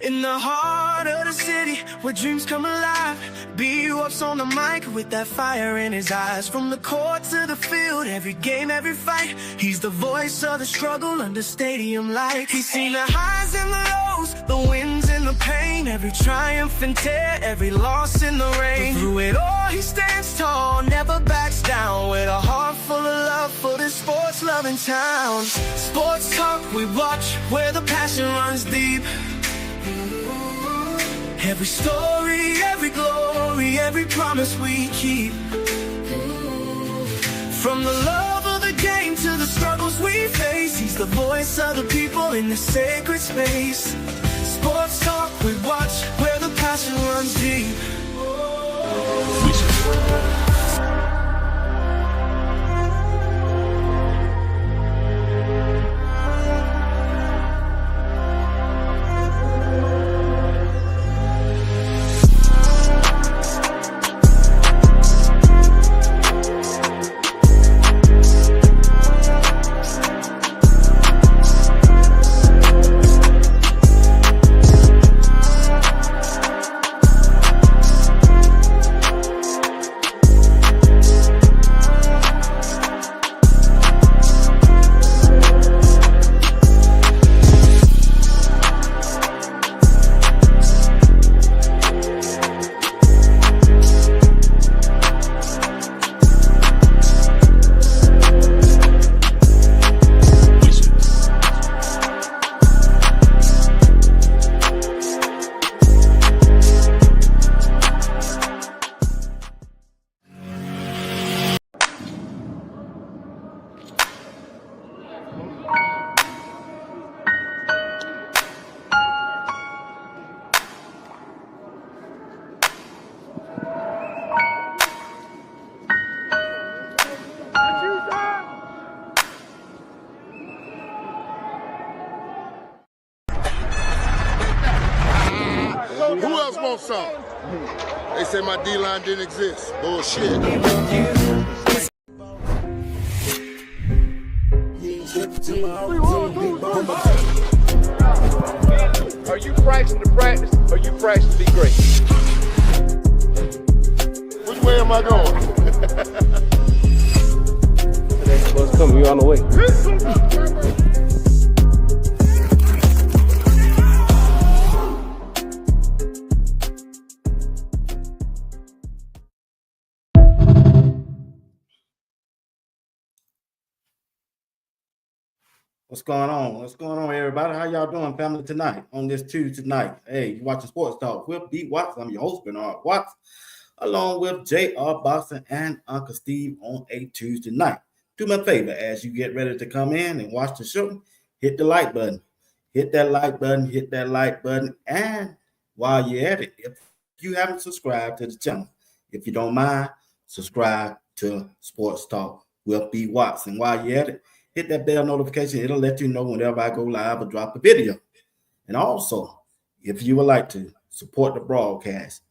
In the heart of the city, where dreams come alive, B-Up's on the mic with that fire in his eyes. From the court to the field, every game, every fight, he's the voice of the struggle under stadium lights. He's seen the highs and the lows, the wins and the pain, every triumph and tear, every loss in the rain. But through it all, he stands tall, never backs down, with a heart full of love for this sports-loving town. Sports talk we watch, where the passion runs deep. Every story, every glory, every promise we keep. From the love of the game to the struggles we face, he's the voice of the people in the sacred space. Sports talk we watch, where the passion runs deep. Who else wants some? They say my D-line didn't exist. Bullshit. Are you practicing to practice, or are you practicing to be great? Which way am I going? Next bus coming, you on the way. What's going on? What's going on, everybody? How y'all doing, family, tonight on this Tuesday night? Hey, you watching Sports Talk with B. Watts. I'm your host, Bernard Watts, along with Shedeur Boxing and Unc Steve on a Tuesday night. Do me a favor, as you get ready to come in and watch the show, hit the like button. Hit that like button, hit that like button. And while you're at it, if you haven't subscribed to the channel, if you don't mind, subscribe to Sports Talk with B. Watts. And while you're at it, hit that bell notification. It'll let you know whenever I go live or drop a video. And also, if you would like to support the broadcast,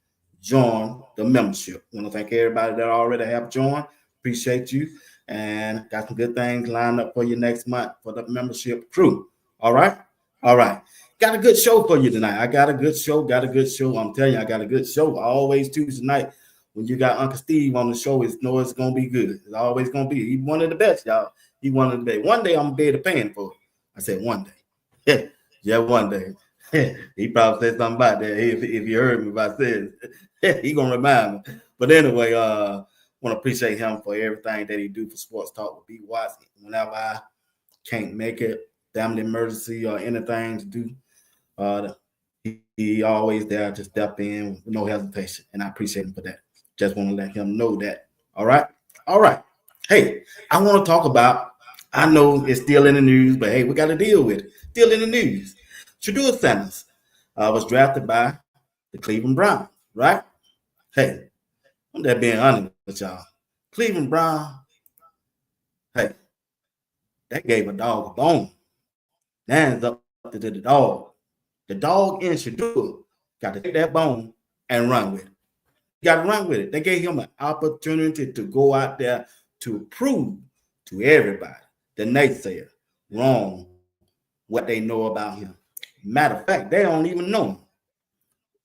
join the membership. I want to thank everybody that already have joined. Appreciate you. And got some good things lined up for you next month for the membership crew. All right? All right. Got a good show for you tonight. I got a good show. I'm telling you, I got a good show. Always Tuesday night when you got Unc Steve on the show, it's going to be good. It's always going to be. He's one of the best, y'all. He wanted to be. One day I'm gonna be able to pay him for it. I said one day. Yeah, one day. He probably said something about that. If you heard me if I said it, he gonna remind me. But anyway, want to appreciate him for everything that he do for Sports Talk with B. Watts. Whenever I can't make it, family emergency or anything to do, he always there to step in with no hesitation, and I appreciate him for that. Just want to let him know that. All right. Hey, I want to talk about, I know it's still in the news, but hey, we got to deal with it. Still in the news. Shedeur Sanders was drafted by the Cleveland Browns, right? Hey, I'm just being honest with y'all. Cleveland Browns, hey, that gave a dog a bone. Now it's up to the dog. The dog and Shedeur got to take that bone and run with it. Got to run with it. They gave him an opportunity to go out there to prove to everybody, the naysayer, wrong what they know about him. Matter of fact, they don't even know him.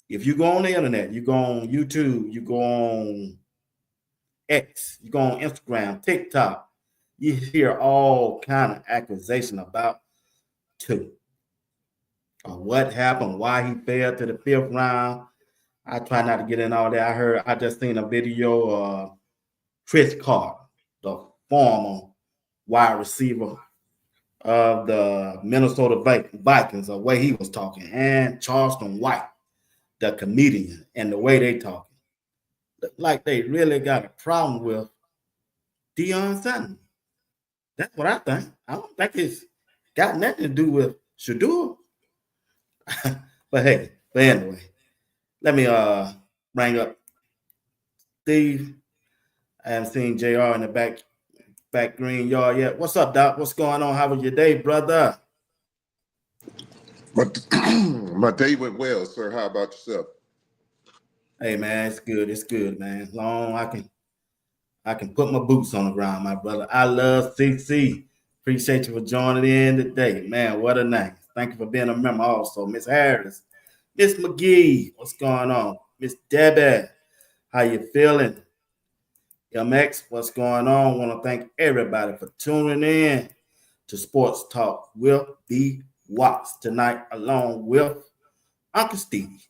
If you go on the internet, you go on YouTube, you go on X, you go on Instagram, TikTok, you hear all kind of accusation about two. What happened, why he fell to the 5th round. I try not to get in all that. I just seen a video of Chris Carter, the former wide receiver of the Minnesota Vikings, the way he was talking, and Charleston White, the comedian, and the way they talking. Like they really got a problem with Deion Sanders. That's what I think. I don't think it's got nothing to do with Shedeur. But anyway, let me bring up Steve. I haven't seen JR in the back green yard yet. What's up, Doc? What's going on? How was your day, brother? My day went well, sir. How about yourself? Hey man, it's good. It's good, man. Long I can put my boots on the ground, my brother. I love CC. Appreciate you for joining in today, man. What a night. Thank you for being a member also, Miss Harris, Miss McGee. What's going on, Miss Debbie? How you feeling? MX, what's going on? Want to thank everybody for tuning in to Sports Talk with B. Watts tonight, along with Uncle Steve.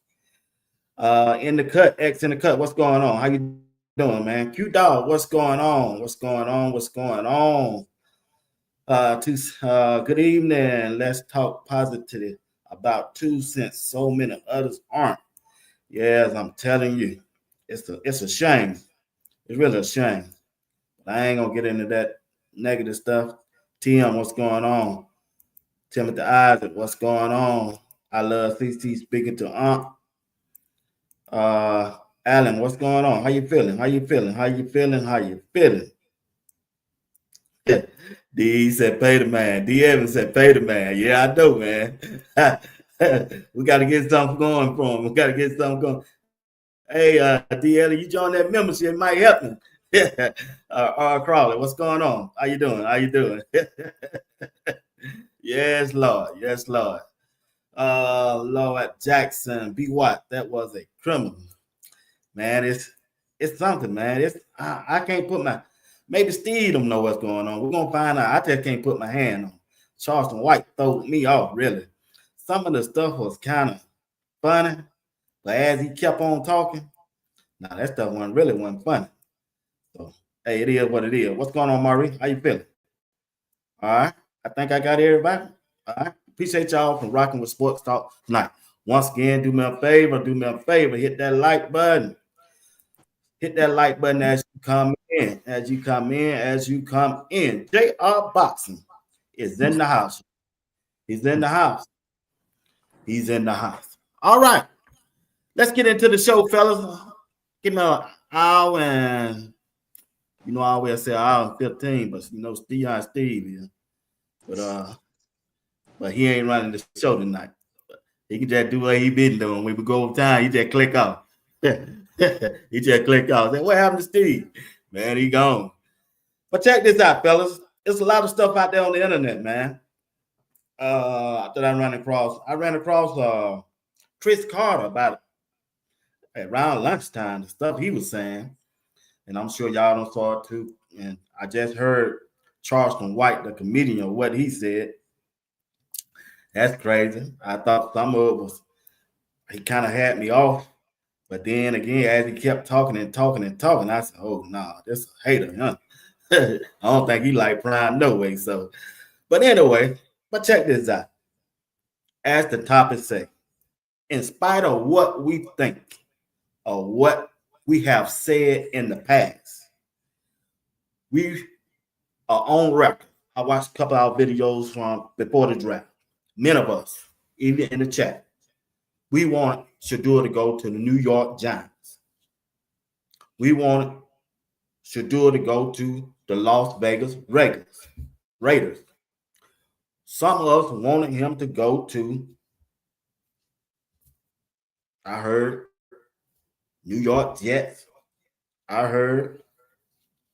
In the cut, X in the cut. What's going on? How you doing, man? Q Dawg, what's going on? What's going on? What's going on? Good evening. Let's talk positively about 2 cents. So many others aren't. Yes, I'm telling you, it's a shame. It's really a shame. But I ain't gonna get into that negative stuff. Tim, what's going on? Timothy Isaac, what's going on? I love CC speaking to Unc. Alan, what's going on? How you feeling? How you feeling? How you feeling? How you feeling? D said pay the man. D Evans said pay the man. Yeah, I know, man. We got to get something going for him. We got to get something going. Hey, D Ellie, you join that membership, it might help me. Crawley, what's going on? How you doing? How you doing? Yes, Lord. Yes, Lord. Lord Jackson, B. Watt, that was a criminal. Man, it's something, man. I can't put my, maybe Steve don't know what's going on. We're gonna find out. I just can't put my hand on. Charleston White threw me off, really. Some of the stuff was kind of funny, but as he kept on talking, that stuff wasn't funny. So hey, it is what it is. What's going on, Marie? How you feeling? All right. I think I got everybody. All right. Appreciate y'all for rocking with Sports Talk tonight. Once again, do me a favor, hit that like button. Hit that like button as you come in. As you come in. JR Boxing is in the house. He's in the house. All right. Let's get into the show, fellas. Give me an hour and, I always say hour and 15, but Steve is. But he ain't running the show tonight. He can just do what he been doing. When we go over time, he just click off. He just click off. Say, what happened to Steve? Man, he gone. But check this out, fellas. There's a lot of stuff out there on the internet, man. That I ran across Chris Carter about it around lunchtime, the stuff he was saying. And I'm sure y'all don't saw it too. And I just heard Charleston White, the comedian, what he said. That's crazy. I thought some of it was, he kind of had me off. But then again, as he kept talking, I said, oh, no, this is a hater, huh? I don't think he like Prime no way. So, but anyway, but check this out. As the topic say, in spite of what we think or what we have said in the past, we are on record. I watched a couple of our videos from before the draft. Many of us, even in the chat, we want Shadeur to go to the New York Giants. We want Shadeur to go to the Las Vegas Raiders. Some of us wanted him to go to, I heard, New York Jets. I heard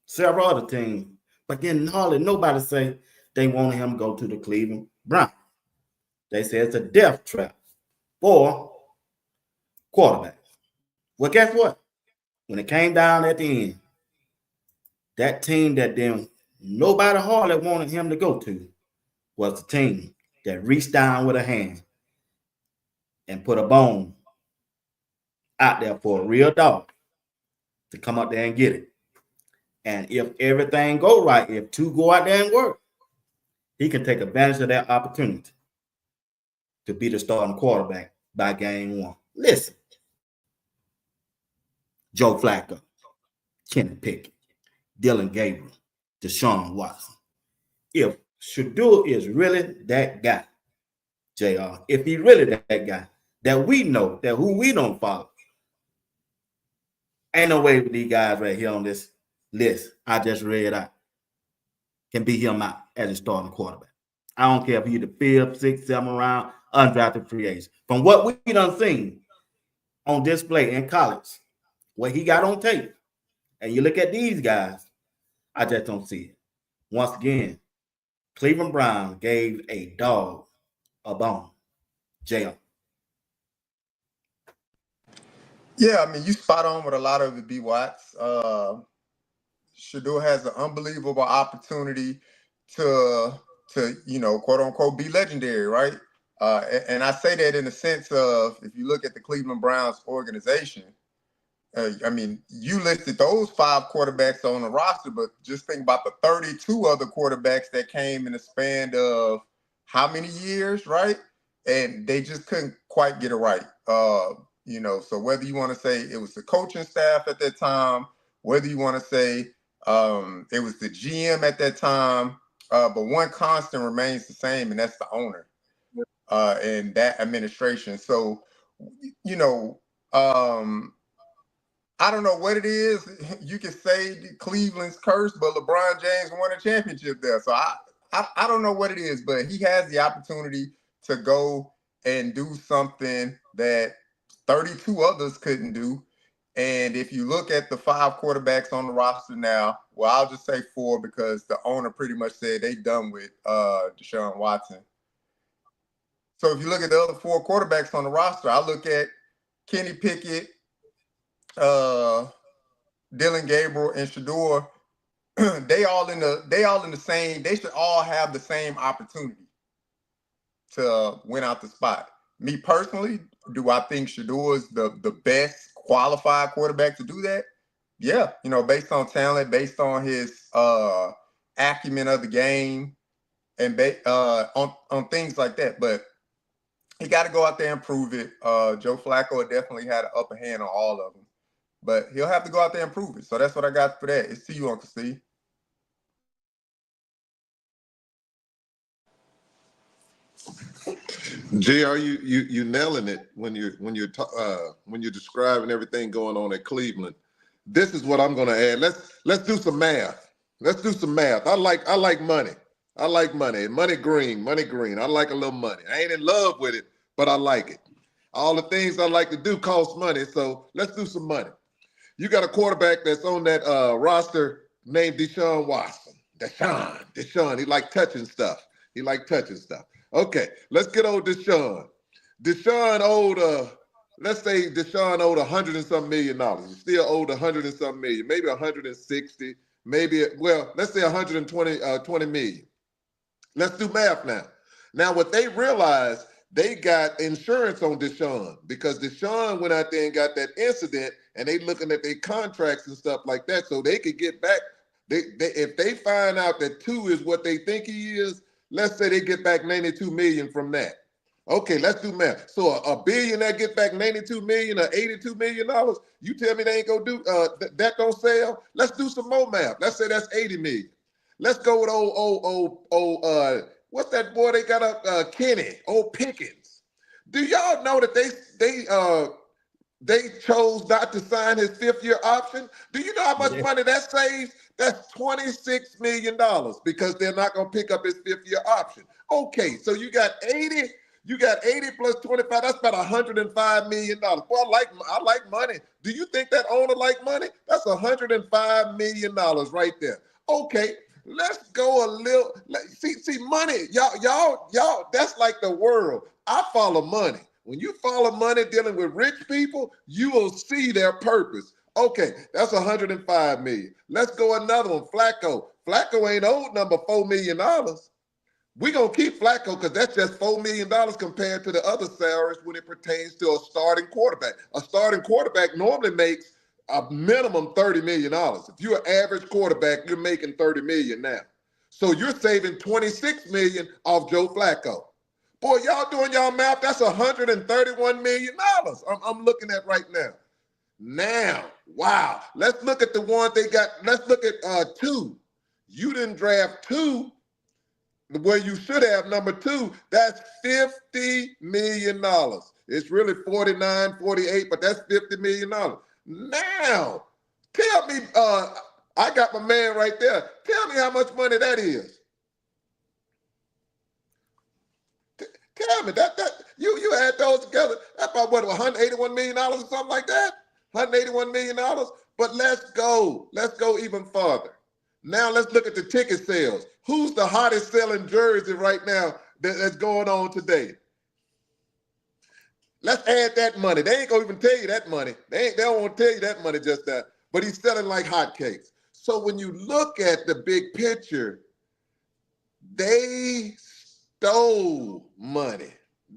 several other teams. But then hardly nobody say they wanted him to go to the Cleveland Browns. They say it's a death trap for quarterbacks. Well, guess what? When it came down at the end, that team that then nobody hardly wanted him to go to was the team that reached down with a hand and put a bone out there for a real dog to come up there and get it. And if everything go right, if two go out there and work, he can take advantage of that opportunity to be the starting quarterback by game one. Listen, Joe Flacco, Kenny Pickett, Dylan Gabriel, Deshaun Watson. If Shedeur is really that guy, JR, if he really that guy that we know, that who we don't follow, ain't no way with these guys right here on this list I just read out can beat him out as a starting quarterback. I don't care if he's the 5th, 6th, 7th round, undrafted free agent. From what we done seen on display in college, what he got on tape, and you look at these guys, I just don't see it. Once again, Cleveland Browns gave a dog a bone. JR. Yeah, I mean, you spot on with a lot of it, B. Watts. Shadeur has an unbelievable opportunity to quote unquote, be legendary, right? And I say that in the sense of, if you look at the Cleveland Browns organization, I mean, you listed those 5 quarterbacks on the roster, but just think about the 32 other quarterbacks that came in the span of how many years, right? And they just couldn't quite get it right. So whether you want to say it was the coaching staff at that time, whether you want to say it was the GM at that time, but one constant remains the same, and that's the owner and that administration. So, I don't know what it is. You can say Cleveland's curse, but LeBron James won a championship there. So I don't know what it is, but he has the opportunity to go and do something that 32 others couldn't do. And if you look at the 5 quarterbacks on the roster now, well, I'll just say 4 because the owner pretty much said they done with Deshaun Watson. So if you look at the other 4 quarterbacks on the roster, I look at Kenny Pickett, Dylan Gabriel, and Shadeur. They all in the same. They should all have the same opportunity to win out the spot. Me personally, do I think Shadeur is the best qualified quarterback to do that? Yeah, based on talent, based on his acumen of the game, and on things like that. But he got to go out there and prove it. Joe Flacco definitely had an upper hand on all of them, but he'll have to go out there and prove it. So that's what I got for that. It's to you, Uncle Steve. JR, you nailing it when you're describing everything going on at Cleveland. This is what I'm going to add. Let's do some math. Let's do some math. I like money. I like money. Money green. I like a little money. I ain't in love with it, but I like it. All the things I like to do cost money, so let's do some money. You got a quarterback that's on that roster named Deshaun Watson. Deshaun. He like touching stuff. Okay, let's get old Deshaun. Deshaun owed, let's say Deshaun owed $100 and some million. He still owed $100 and some million, maybe 160, let's say 120 million. Let's do math now. Now, what they realized, they got insurance on Deshaun because Deshaun went out there and got that incident, and they looking at their contracts and stuff like that, so they could get back. If they find out that 2 is what they think he is, let's say they get back 92 million from that. Okay, let's do math. So a billionaire get back 92 million or $82 million. You tell me they ain't gonna do that don't sell? Let's do some more math. Let's say that's 80 million. Let's go with old what's that boy they got up? Kenny, old Pickens. Do y'all know that they chose not to sign his 5th-year option? Do you know how much money that saves? That's $26 million because they're not going to pick up his 5th-year option. Okay, so you got 80 plus 25. That's about $105 million. Boy, I like money. Do you think that owner like money? That's $105 million right there. Okay, Let's go a little. See, money, y'all. That's like the world. I follow money. When you follow money dealing with rich people, you will see their purpose. Okay, that's 105 million. Let's go another one. Flacco. Flacco ain't owed number $4 million. We're going to keep Flacco because that's just $4 million compared to the other salaries when it pertains to a starting quarterback. A starting quarterback normally makes a minimum $30 million. If you're an average quarterback, you're making $30 million now. So you're saving $26 million off Joe Flacco. Boy, y'all doing y'all math, that's $131 million I'm looking at right now. Now, wow. Let's look at the ones they got. Let's look at 2. You didn't draft 2 where you should have number 2. That's $50 million. It's really 49, 48, but that's $50 million. Now, tell me, I got my man right there. Tell me how much money that is. Tell me that you add those together. That's about what, $181 million or something like that? $181 million. But let's go even farther. Now let's look at the ticket sales. Who's the hottest selling jersey right now that's going on today? Let's add that money. They ain't gonna even tell you that money. They don't want to tell you that money just that. But he's selling like hotcakes. So when you look at the big picture, they stole money.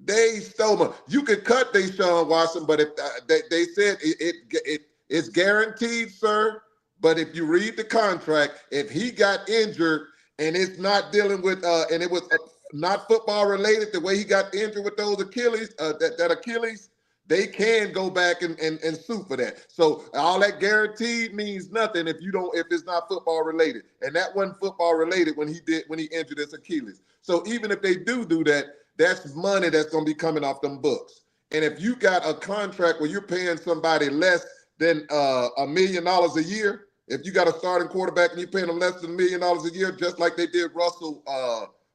They stole money. You could cut Deshaun Watson, but if they said it's guaranteed, sir. But if you read the contract, if he got injured and it's not dealing with and it was not football related, the way he got injured with those Achilles, that Achilles, they can go back and sue for that. So all that guaranteed means nothing if it's not football related. And that wasn't football related when he injured his Achilles. So even if they do that, that's money that's going to be coming off them books. And if you got a contract where you're paying somebody less than $1 million a year, if you got a starting quarterback and you're paying them less than $1 million a year, just like they did Russell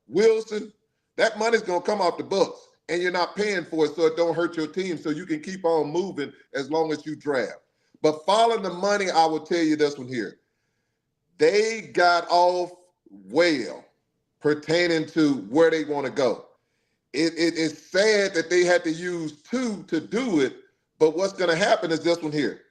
Wilson, that money's going to come off the books. And you're not paying for it so it don't hurt your team, so you can keep on moving as long as you draft. But following the money, I will tell you this one here. They got off well pertaining to where they want to go. It's sad that they had to use 2 to do it, but what's going to happen is this one here.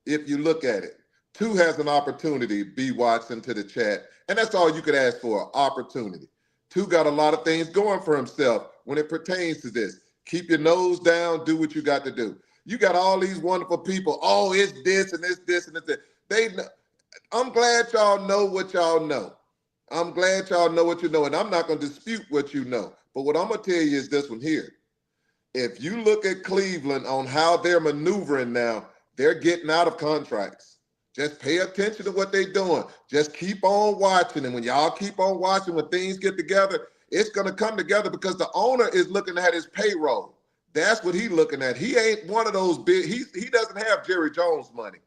If you look at it, 2 has an opportunity, B. Watson to the chat, and that's all you could ask for, opportunity. 2 got a lot of things going for himself when it pertains to this. Keep your nose down, do what you got to do. You got all these wonderful people, oh, it's this and it's this and it's that. I'm glad y'all know what y'all know. I'm glad y'all know what you know, and I'm not going to dispute what you know. But what I'm going to tell you is this one here. If you look at Cleveland on how they're maneuvering now, they're getting out of contracts. Just pay attention to what they're doing. Just keep on watching. And when y'all keep on watching, when things get together, it's going to come together because the owner is looking at his payroll. That's what he's looking at. He ain't one of those big, he doesn't have Jerry Jones money.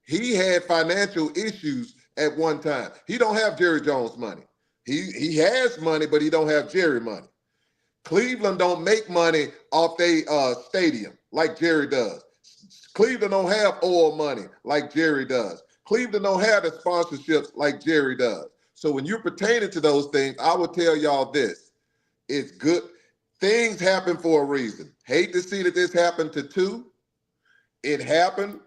He had financial issues at one time. He don't have Jerry Jones money. He has money, but he don't have Jerry money. Cleveland don't make money off their stadium like Jerry does. Cleveland don't have oil money like Jerry does. Cleveland don't have the sponsorships like Jerry does. So when you're pertaining to those things, I will tell y'all this. It's good. Things happen for a reason. Hate to see that this happened to 2. It happened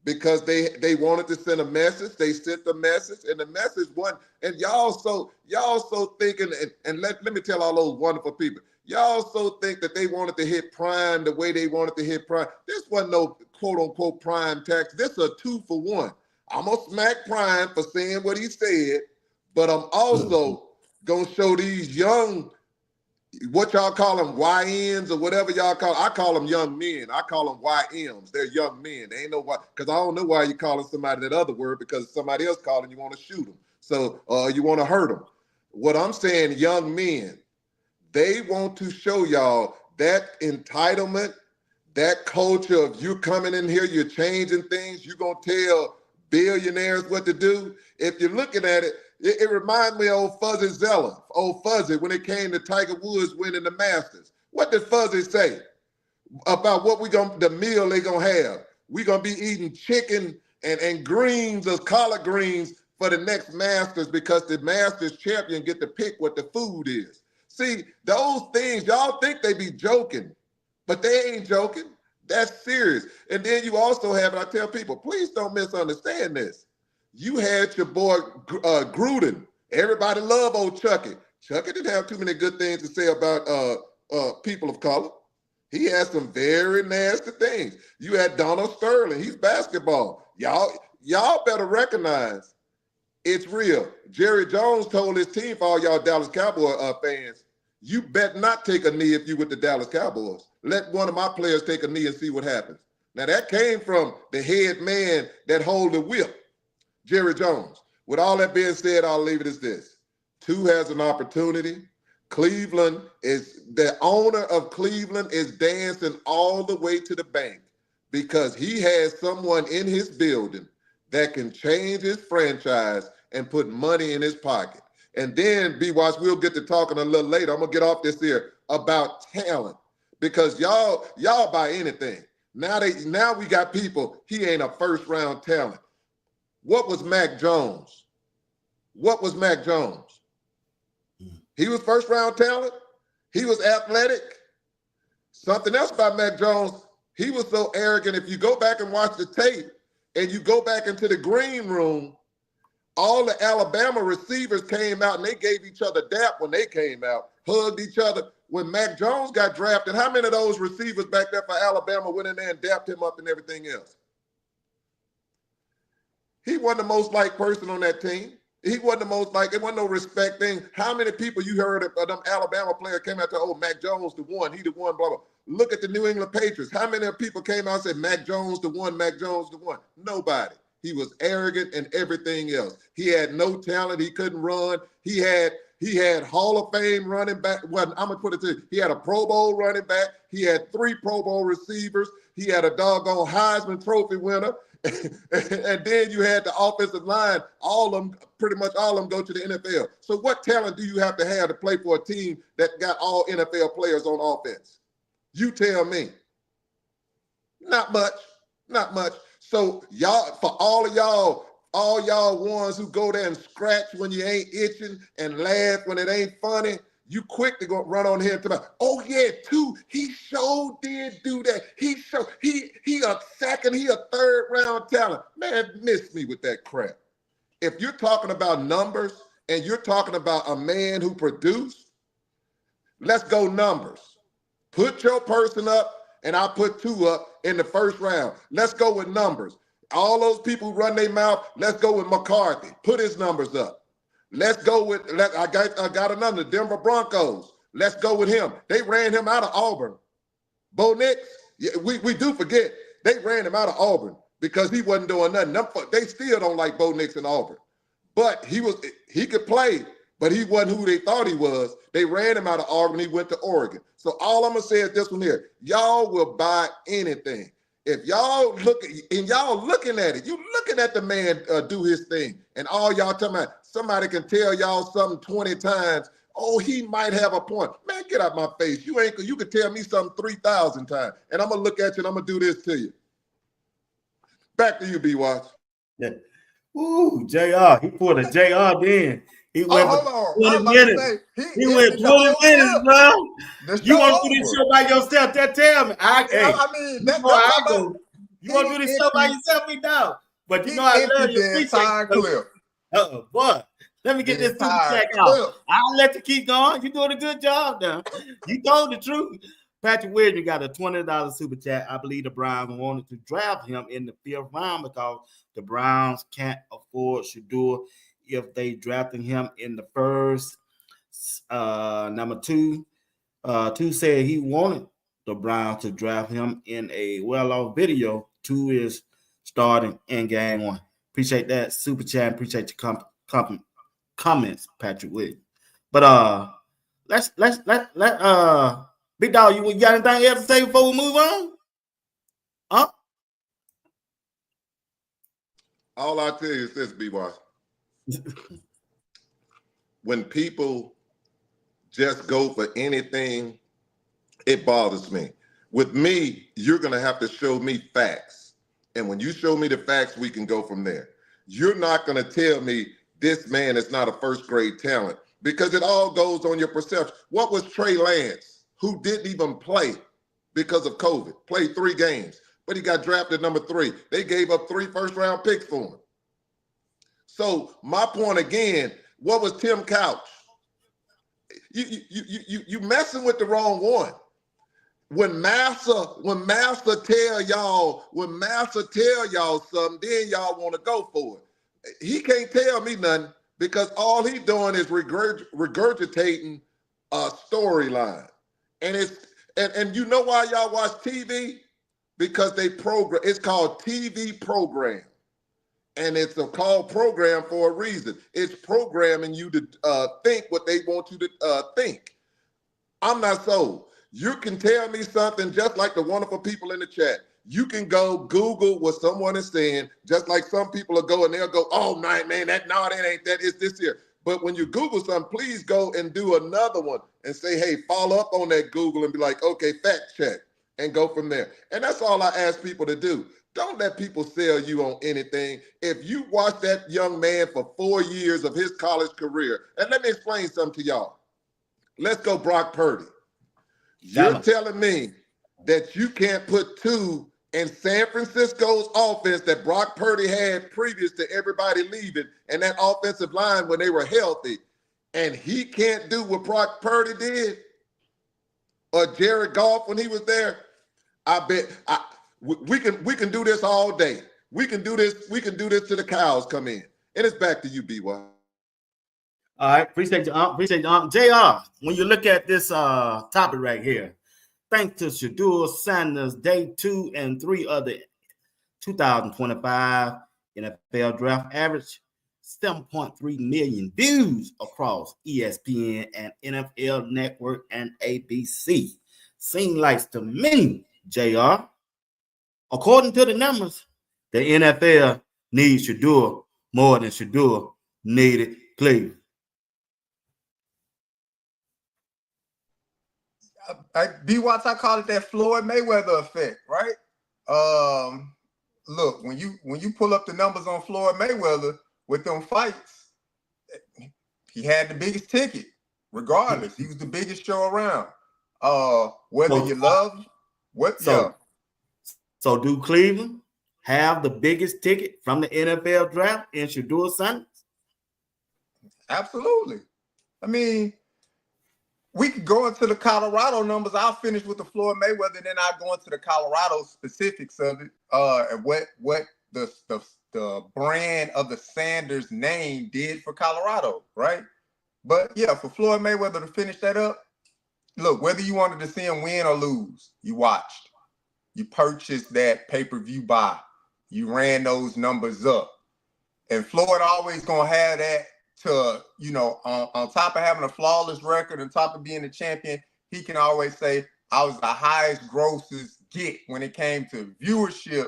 because they wanted to send a message. They sent the message, and the message won. And y'all so thinking, and let me tell all those wonderful people, y'all so think that they wanted to hit Prime the way they wanted to hit Prime. This wasn't no quote-unquote Prime tax. This is a 2-for-1. I'm going to smack Prime for saying what he said, but I'm also going to show these young, what y'all call them, YNs or whatever y'all call. I call them young men. I call them YMs. They're young men. They ain't no why, because I don't know why you calling somebody that other word, because somebody else calling you want to shoot them. So you want to hurt them. What I'm saying, young men, they want to show y'all that entitlement, that culture of you coming in here, you're changing things, you're going to tell billionaires what to do. If you're looking at it, it reminds me of old Fuzzy Zeller, old Fuzzy, when it came to Tiger Woods winning the Masters. What did Fuzzy say about what the meal they going to have? We're going to be eating chicken and greens, those collard greens, for the next Masters because the Masters champion get to pick what the food is. See, those things, y'all think they be joking, but they ain't joking. That's serious. And then you also have, and I tell people, please don't misunderstand this. You had your boy Gruden. Everybody love old Chucky. Chucky didn't have too many good things to say about people of color. He had some very nasty things. You had Donald Sterling. He's basketball. Y'all better recognize it's real. Jerry Jones told his team, for all y'all Dallas Cowboy fans, you bet not take a knee if you with the Dallas Cowboys. Let one of my players take a knee and see what happens. Now, that came from the head man that hold the whip, Jerry Jones. With all that being said, I'll leave it as this. Two has an opportunity. Cleveland is, the owner of Cleveland is dancing all the way to the bank because he has someone in his building that can change his franchise and put money in his pocket. And then, B-Watch, we'll get to talking a little later. I'm going to get off this here about talent because y'all buy anything. Now we got people, he ain't a first-round talent. What was Mac Jones? What was Mac Jones? He was first-round talent. He was athletic. Something else about Mac Jones, he was so arrogant. If you go back and watch the tape and you go back into the green room, all the Alabama receivers came out and they gave each other dap when they came out, hugged each other. When Mac Jones got drafted, how many of those receivers back there for Alabama went in there and dapped him up and everything else? He wasn't the most liked person on that team. He wasn't the most liked. It wasn't no respect thing. How many people you heard of them Alabama players came out to, oh, Mac Jones the one, he the one, blah, blah. Look at the New England Patriots. How many people came out and said, Mac Jones the one, Mac Jones the one? Nobody. He was arrogant and everything else. He had no talent. He couldn't run. He had Hall of Fame running back. Well, I'm going to put it to you. He had a Pro Bowl running back. He had 3 Pro Bowl receivers. He had a doggone Heisman Trophy winner. And then you had the offensive line. Pretty much all of them go to the NFL. So what talent do you have to play for a team that got all NFL players on offense? You tell me. Not much. Not much. So y'all, for all y'all ones who go there and scratch when you ain't itching and laugh when it ain't funny, you quick to go run on here and talk, oh yeah, too, he sure did do that. He a second, he a third round talent. Man, miss me with that crap. If you're talking about numbers and you're talking about a man who produced, let's go numbers. Put your person up and I'll put 2 up in the first round. Let's go with numbers. All those people who run their mouth, let's go with McCarthy. Put his numbers up. Let's go with, I got another, Denver Broncos. Let's go with him. They ran him out of Auburn. Bo Nix, we do forget, they ran him out of Auburn because he wasn't doing nothing. They still don't like Bo Nix in Auburn. But he could play, but he wasn't who they thought he was. They ran him out of Auburn. He went to Oregon. So all I'm going to say is this one here. Y'all will buy anything. If y'all looking at it, you looking at the man do his thing, and all y'all talking about, somebody can tell y'all something 20 times, oh, he might have a point. Man, get out my face. You can tell me something 3,000 times, and I'm going to look at you and I'm going to do this to you. Back to you, B-Watch. Yeah. Ooh, JR. He pulled a JR then. He went for 20 minutes. He went 20 minutes, bro. You want to do this show by yourself? Tell me. You want to do this show by yourself? Me down. But you know I love you. Boy, let me get this super check out. I'll let you keep going. You're doing a good job now. You told the truth. Patrick Williams got a $20 super chat. I believe the Browns wanted to draft him in the 5th round because the Browns can't afford Shedeur if they drafted him in the first. Number 2 said he wanted the Browns to draft him in a well-off video. 2 is starting in game 1. Appreciate that super chat. Appreciate your comments, Patrick Williams. But let Big Dog, you got anything else to say before we move on? Huh? All I tell you is this, B-Watch. When people just go for anything, it bothers me. With me, you're going to have to show me facts. And when you show me the facts, we can go from there. you're not going to tell me this man is not a first grade talent, because it all goes on your perception. What was Trey Lance, who didn't even play because of COVID, played 3 games, but he got drafted number 3. They gave up 3 first-round picks for him. So my point again, what was Tim Couch? You messing with the wrong one. When Master tell y'all something, then y'all want to go for it. He can't tell me nothing, because all he doing is regurgitating a storyline. And you know why y'all watch TV? Because it's called TV program. And it's called program for a reason. It's programming you to think what they want you to think. I'm not sold. You can tell me something just like the wonderful people in the chat. You can go Google what someone is saying, just like some people will go and they'll go, oh, that ain't that, it's this here. But when you Google something, please go and do another one and say, hey, follow up on that Google and be like, okay, fact check, and go from there. And that's all I ask people to do. Don't let people sell you on anything. If you watch that young man for 4 years of his college career, and let me explain something to y'all. Let's go Brock Purdy. You're telling me that you can't put 2 in San Francisco's offense that Brock Purdy had previous to everybody leaving, and that offensive line when they were healthy, and he can't do what Brock Purdy did? Or Jared Goff when he was there? I bet we can do this all day. We can do this till the cows come in. And it's back to you, BY. All right, appreciate you, Unc. Appreciate you, Unc. JR, when you look at this topic right here, thanks to Shedeur Sanders, day 2 and 3 of the 2025 NFL Draft average 7.3 million views across ESPN and NFL Network and ABC. Seems like to me, JR, according to the numbers, the NFL needs Shedeur more than Shedeur needed Cleveland. B-Watts, I call it that Floyd Mayweather effect, right? Look, when you pull up the numbers on Floyd Mayweather with them fights, he had the biggest ticket, regardless. He was the biggest show around. Whether you love what So do Cleveland have the biggest ticket from the NFL draft in Shedeur Sanders? Absolutely. I mean, we could go into the Colorado numbers. I'll finish with the Floyd Mayweather, and then I'll go into the Colorado specifics of it, and what the brand of the Sanders name did for Colorado, right? But yeah, for Floyd Mayweather to finish that up, look, whether you wanted to see him win or lose, you watched. You purchased that pay-per-view buy. You ran those numbers up. And Floyd always going to have that to, on top of having a flawless record, on top of being a champion, he can always say, I was the highest grosses get when it came to viewership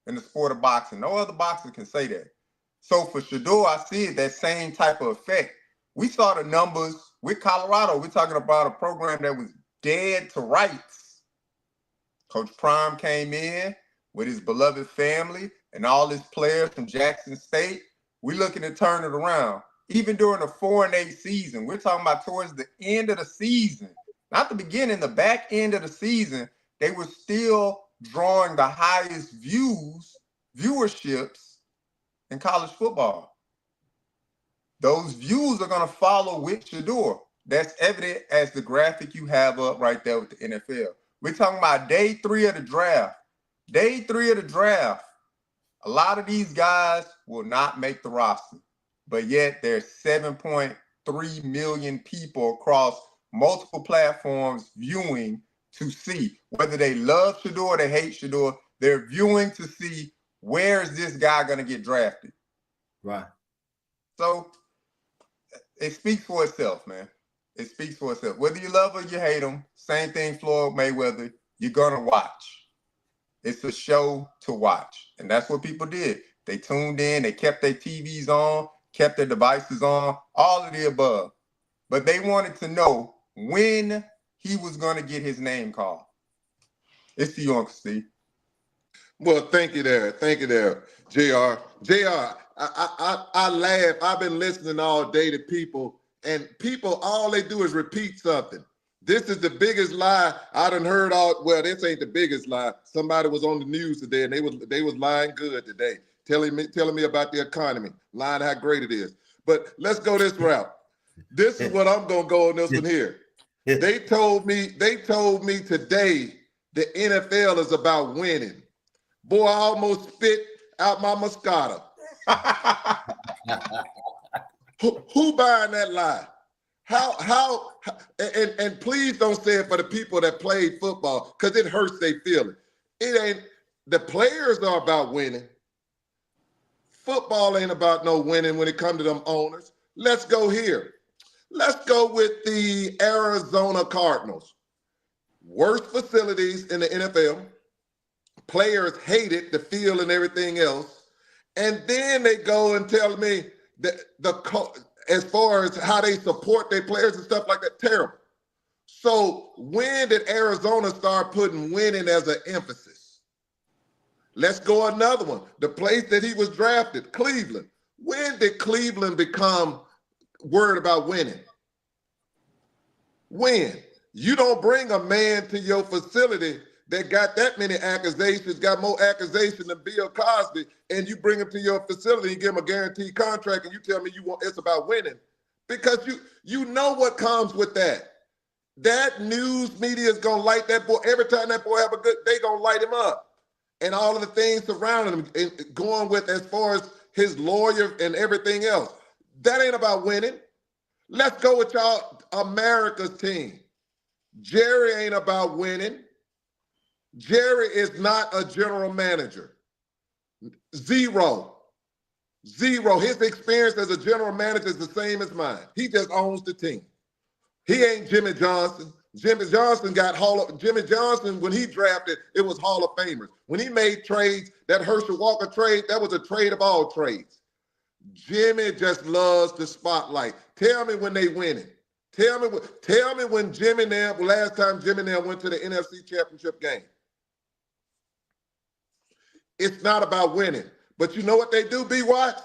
in the sport of boxing. No other boxer can say that. So for Shedeur, I see it, that same type of effect. We saw the numbers with Colorado. We're talking about a program that was dead to rights. Coach Prime came in with his beloved family and all his players from Jackson State. We're looking to turn it around. Even during the 4-8 season, we're talking about towards the end of the season, not the beginning, the back end of the season, they were still drawing the highest viewerships in college football. Those views are going to follow with Shedeur. That's evident as the graphic you have up right there with the NFL. We're talking about day 3 of the draft. Day 3 of the draft, a lot of these guys will not make the roster, but yet there's 7.3 million people across multiple platforms viewing to see whether they love Shedeur or they hate Shedeur. They're viewing to see where is this guy going to get drafted. Right. So it speaks for itself, man. It speaks for itself. Whether you love or you hate him, same thing Floyd Mayweather, you're going to watch. It's a show to watch. And that's what people did. They tuned in, they kept their TVs on, kept their devices on, all of the above. But they wanted to know when he was going to get his name called. It's to you, Uncle Steve. Well, thank you there. Thank you there, JR. JR, I laugh. I've been listening all day to people, and people, all they do is repeat something. This is the biggest lie I done heard all. Well, this ain't the biggest lie. Somebody was on the news today, and they was lying good today, telling me about the economy, lying how great it is. But let's go this route. This is what I'm gonna go on this one here. They told me today the NFL is about winning. Boy, I almost spit out my Moscato. Who buying that lie? How and please don't say it for the people that played football, because it hurts their feelings. It ain't, the players are about winning. Football ain't about no winning when it comes to them owners. Let's go here. Let's go with the Arizona Cardinals. Worst facilities in the NFL. Players hate it, the field and everything else. And then they go and tell me that as far as how they support their players and stuff like that, terrible. So when did Arizona start putting winning as an emphasis? Let's go another one. The place that he was drafted, Cleveland. When did Cleveland become worried about winning? When? You don't bring a man to your facility that got that many accusations, got more accusations than Bill Cosby, and you bring him to your facility and give him a guaranteed contract, and you tell me it's about winning, because you know what comes with that. That news media is gonna light that boy every time that boy have a good. They gonna light him up, and all of the things surrounding him, and going with as far as his lawyer and everything else. That ain't about winning. Let's go with y'all, America's team. Jerry ain't about winning. Jerry is not a general manager. Zero. His experience as a general manager is the same as mine. He just owns the team. He ain't Jimmy Johnson. Jimmy Johnson, when he drafted, it was Hall of Famers. When he made trades, that Herschel Walker trade, that was a trade of all trades. Jimmy just loves the spotlight. Tell me when they winning. Tell me when last time Jimmy Nail went to the NFC Championship game. It's not about winning. But you know what they do, B. Watts?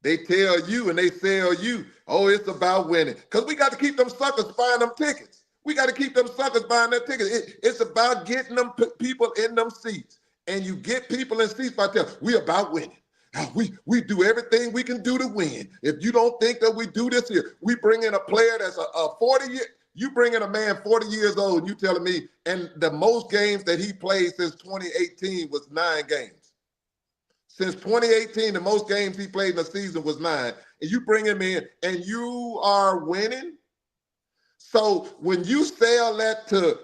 They tell you and they sell you, oh, it's about winning. Because we got to keep them suckers buying them tickets. We got to keep them suckers buying their tickets. It's about getting them people in them seats. And you get people in seats by telling, we about winning. We do everything we can do to win. If you don't think that we do this here, we bring in a player that's a 40 year. You bring in a man 40 years old, and you telling me, and the most games that he played since 2018 was 9 games. Since 2018, the most games he played in a season was 9. And you bring him in, and you are winning. So when you sell that to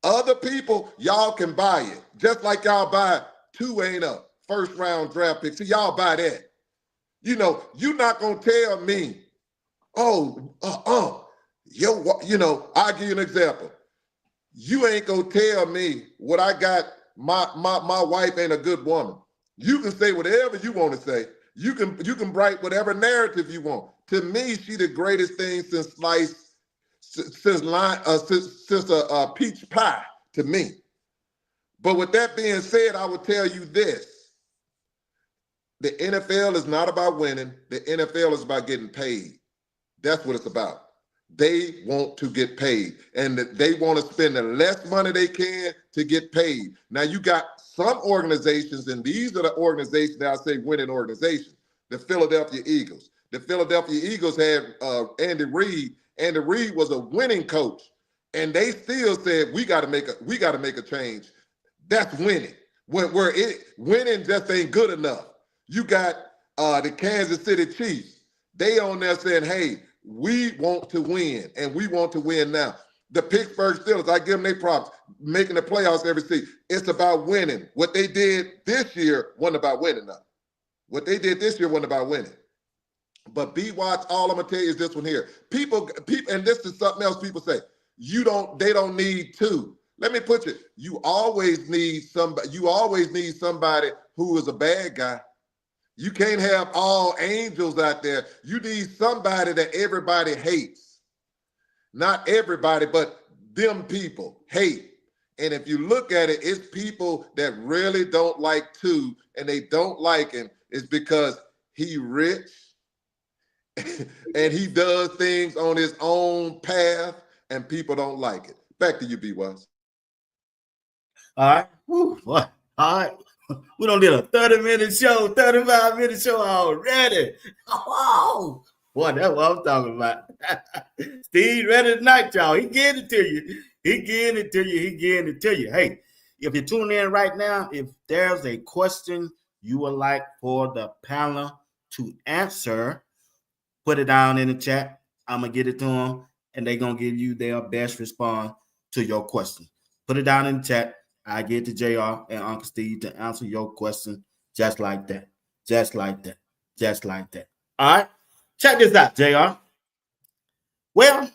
other people, y'all can buy it. Just like y'all buy 2 ain't up, first round draft picks. So y'all buy that. You know, you're not going to tell me, I'll give you an example. You ain't gonna tell me what I got. My wife ain't a good woman. You can say whatever you want to say. You can write whatever narrative you want. To me, she the greatest thing since peach pie to me. But with that being said, I will tell you this: the NFL is not about winning. The NFL is about getting paid. That's what it's about. They want to get paid, and they want to spend the less money they can to get paid. Now, you got some organizations, and these are the organizations that I say winning organizations, the Philadelphia Eagles. The Philadelphia Eagles had Andy Reid. Andy Reid was a winning coach, and they still said, we got to make a change. That's winning. Winning just ain't good enough. You got the Kansas City Chiefs. They on there saying, hey, we want to win, and we want to win now. The Pittsburgh Steelers, I give them their props, making the playoffs every season. It's about winning. What they did this year wasn't about winning now. What they did this year wasn't about winning. But B-Watch, all I'm going to tell you is this one here. People, and this is something else people say, they don't need 2. Let me put you always need somebody who is a bad guy. You can't have all angels out there. You need somebody that everybody hates. Not everybody, but them people hate. And if you look at it, it's people that really don't like 2, and they don't like him is because he rich, and he does things on his own path, and people don't like it. Back to you, B. Wise. All right. Woo, boy. All right. We done did a 30-minute show, 35-minute show already. Oh, boy, that's what I'm talking about. Steve ready tonight, y'all. He getting it to you. He getting it to you. He getting it to you. Hey, if you're tuning in right now, if there's a question you would like for the panel to answer, put it down in the chat. I'm going to get it to them, and they're going to give you their best response to your question. Put it down in the chat. I get to JR and Uncle Steve to answer your question just like that. Just like that. Just like that. All right. Check this out, JR. Well,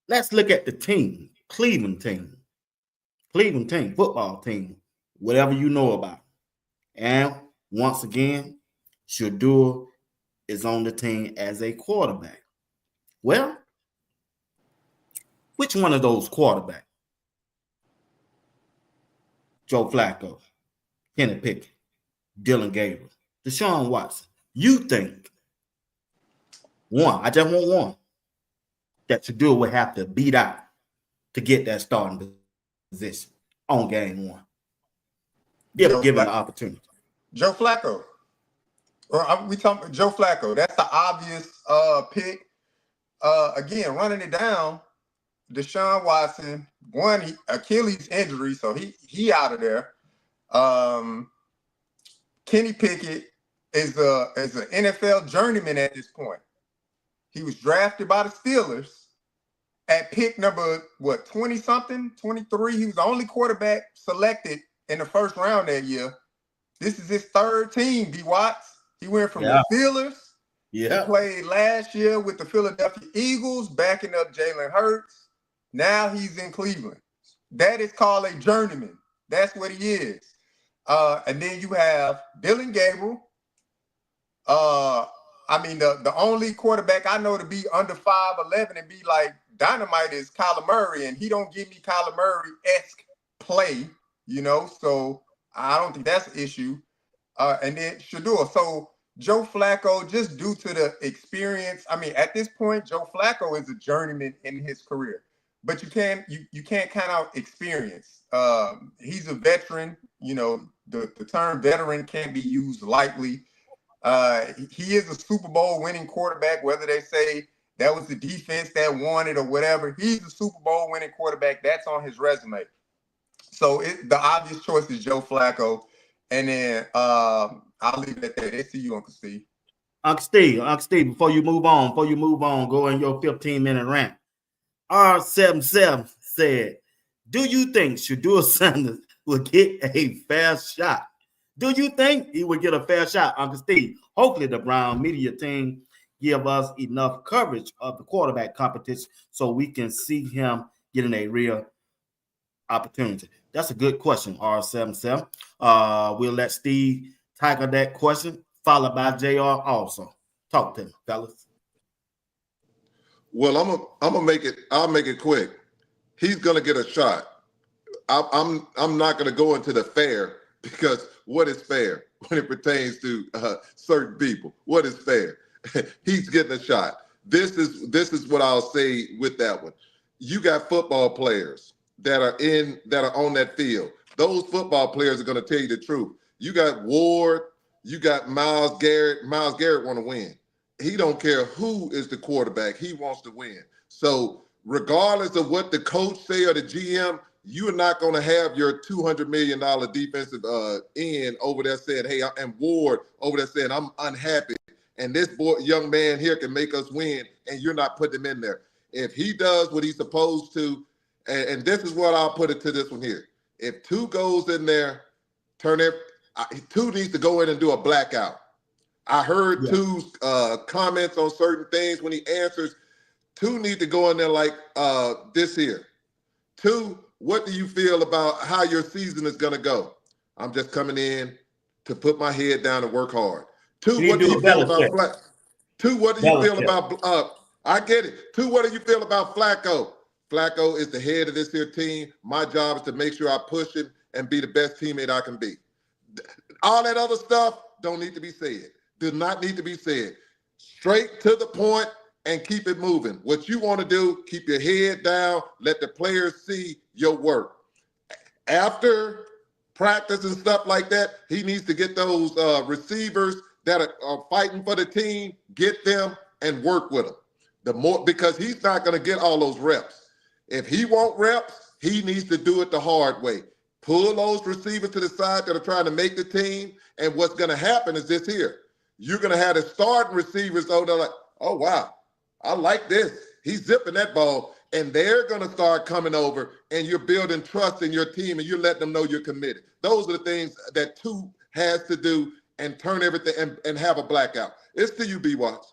let's look at the team. Cleveland team, football team, whatever you know about. And once again, Shedeur is on the team as a quarterback. Well, which one of those quarterbacks? Joe Flacco, Kenny Pickett, Dylan Gabriel, Deshaun Watson. You think one, I just want one, that Shedeur would have to beat out to get that starting position on game one, if given the opportunity? Joe Flacco. Or we talking Joe Flacco. That's the obvious pick. Again, running it down, Deshaun Watson, Achilles injury, so he out of there. Kenny Pickett is an NFL journeyman at this point. He was drafted by the Steelers at pick number 20-something, 23. He was the only quarterback selected in the first round that year. This is his third team, B. Watts. He went from the Steelers. He played last year with the Philadelphia Eagles, backing up Jalen Hurts. Now he's in Cleveland. That is called a journeyman. That's what he is. And then you have Dylan Gabriel. The only quarterback I know to be under 5'11" and be like dynamite is Kyler Murray, and he don't give me Kyler Murray-esque play, so I don't think that's an issue. And then Shedeur. So Joe Flacco, just due to the experience, at this point, Joe Flacco is a journeyman in his career. But you can't count out experience. He's a veteran. The term veteran can't be used lightly. He is a Super Bowl winning quarterback, whether they say that was the defense that won it or whatever. He's a Super Bowl winning quarterback. That's on his resume. So the obvious choice is Joe Flacco. And then I'll leave it at that. It's to you, Uncle Steve. Uncle Steve, before you move on, go in your 15-minute rant. R77 said, do you think Shedeur Sanders will get a fair shot? Do you think he would get a fair shot, Uncle Steve? Hopefully the Brown media team give us enough coverage of the quarterback competition so we can see him getting a real opportunity. That's a good question, R77. We'll let Steve tackle that question, followed by JR also. Talk to him, fellas. Well, I'll make it quick. He's gonna get a shot. I'm not gonna go into the fair, because what is fair when it pertains to certain people? What is fair? He's getting a shot. This is what I'll say with that one. You got football players that are on that field. Those football players are going to tell you the truth. You got Ward, you got Myles Garrett. Myles Garrett want to win. He don't care who is the quarterback. He wants to win. So regardless of what the coach say or the GM, you are not going to have your $200 million defensive end over there saying, hey, and Ward over there saying, I'm unhappy, and this young man here can make us win, and you're not putting him in there. If he does what he's supposed to, and this is what I'll put it to this one here. If two goes in there, two needs to go in and do a blackout. I heard Two's comments on certain things when he answers. Two need to go in there like this here. Two, what do you feel about how your season is going to go? I'm just coming in to put my head down and work hard. Two, what do you feel about Flacco? Two, what do you feel about I get it. Two, what do you feel about Flacco? Flacco is the head of this here team. My job is to make sure I push him and be the best teammate I can be. All that other stuff don't need to be said. does not need to be said. Straight to the point and keep it moving. What you want to do, keep your head down, let the players see your work. After practice and stuff like that, he needs to get those receivers that are fighting for the team, get them and work with them. The more, because he's not going to get all those reps. If he want reps, he needs to do it the hard way. Pull those receivers to the side that are trying to make the team, and what's going to happen is this here. You're going to have the starting receivers, though, they're like, oh, wow, I like this. He's zipping that ball. And they're going to start coming over, and you're building trust in your team, and you're letting them know you're committed. Those are the things that two has to do and turn everything and have a blackout. It's to you, B-Watts.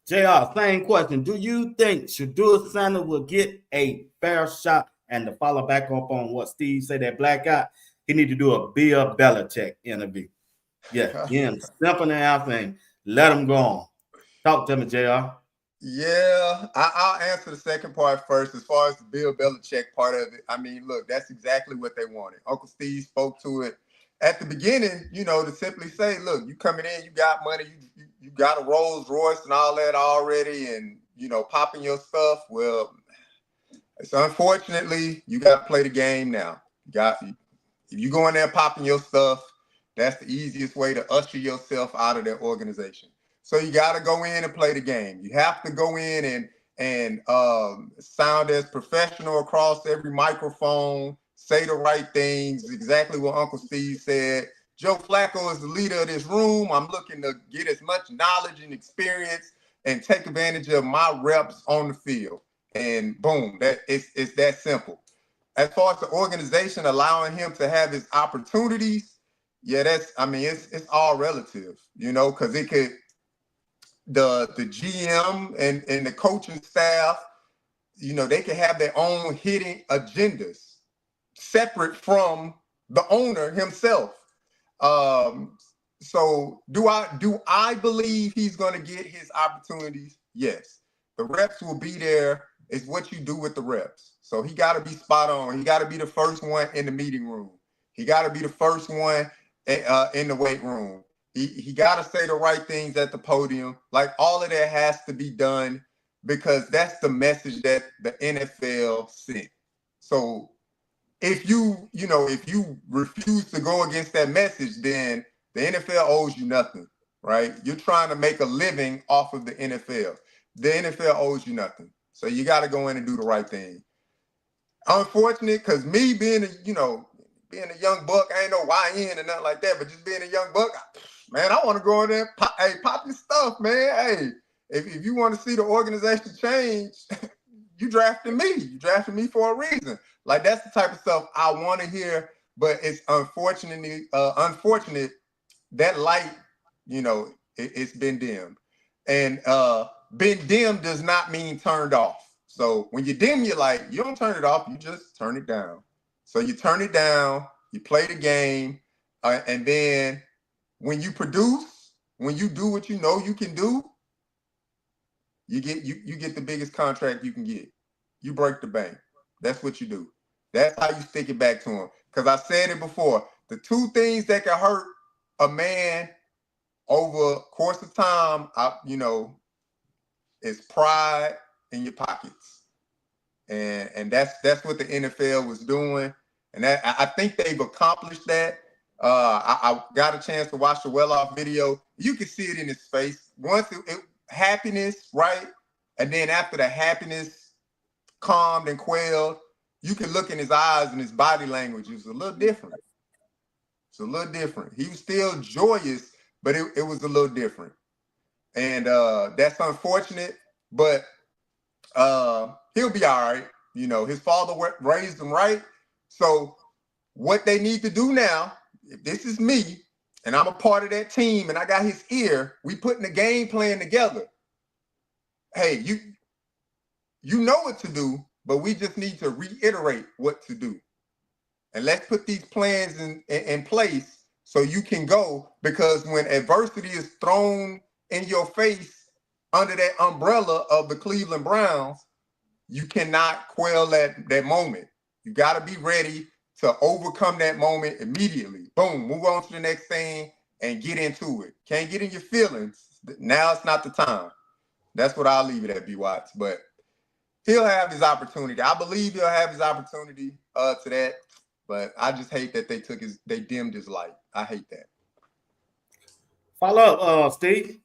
JR, same question. Do you think Shedeur Sanders will get a fair shot? And to follow back up on what Steve said, that blackout, he need to do a Bill Belichick interview. Yeah, him, simple enough, and let him go on. Talk to me, JR. Yeah, I'll answer the second part first. As far as the Bill Belichick part of it, I mean, look, that's exactly what they wanted. Uncle Steve spoke to it at the beginning, you know, to simply say, look, you coming in, you got money, you got a Rolls Royce and all that already, and, you know, popping your stuff. Well, it's unfortunately, you got to play the game now. If you go in there popping your stuff, that's the easiest way to usher yourself out of that organization. So you got to go in and play the game. You have to go in and sound as professional across every microphone, say the right things, exactly what Uncle Steve said. Joe Flacco is the leader of this room. I'm looking to get as much knowledge and experience and take advantage of my reps on the field. And boom, it's that simple. As far as the organization allowing him to have his opportunities, yeah, it's all relative, you know, because it could, the GM and the coaching staff, you know, they can have their own hitting agendas separate from the owner himself. So do I believe he's going to get his opportunities? Yes. The reps will be there. It's what you do with the reps. So he got to be spot on. He got to be the first one in the meeting room. He got to be the first one in the weight room. He got to say the right things at the podium. Like, all of that has to be done because that's the message that the NFL sent. So if you refuse to go against that message, then the NFL owes you nothing, right? You're trying to make a living off of the NFL. The NFL owes you nothing. So you got to go in and do the right thing. Unfortunate, because me being a young buck, I ain't no YN or nothing like that, but just being a young buck, man, I want to go in there, pop your stuff, man. Hey, if you want to see the organization change, you drafted me. You drafted me for a reason. Like, that's the type of stuff I want to hear, but it's unfortunate that light, you know, it's been dimmed. And been dimmed does not mean turned off. So when you dim your light, you don't turn it off, you just turn it down. So you turn it down, you play the game, and then when you produce, when you do what you know you can do, you get the biggest contract you can get. You break the bank. That's what you do. That's how you stick it back to him. Because I said it before, the two things that can hurt a man over a course of time, is pride in your pockets. And that's what the NFL was doing. And that, I think they've accomplished that. I got a chance to watch the well-off video. You can see it in his face. Once happiness, right? And then after the happiness calmed and quelled, you can look in his eyes and his body language. It was a little different. It's a little different. He was still joyous, but it was a little different. And that's unfortunate, but he'll be all right. You know, his father raised him right. So what they need to do now, if this is me and I'm a part of that team and I got his ear, we putting the game plan together. Hey, you know what to do, but we just need to reiterate what to do. And let's put these plans in place so you can go, because when adversity is thrown in your face under that umbrella of the Cleveland Browns, you cannot quell that moment. You got to be ready to overcome that moment immediately. Boom, move on to the next thing and get into it. Can't get in your feelings. Now it's not the time. That's what I'll leave it at, B. Watts. But he'll have his opportunity. I believe he'll have his opportunity to that. But I just hate that they dimmed his light. I hate that. Follow up, Steve.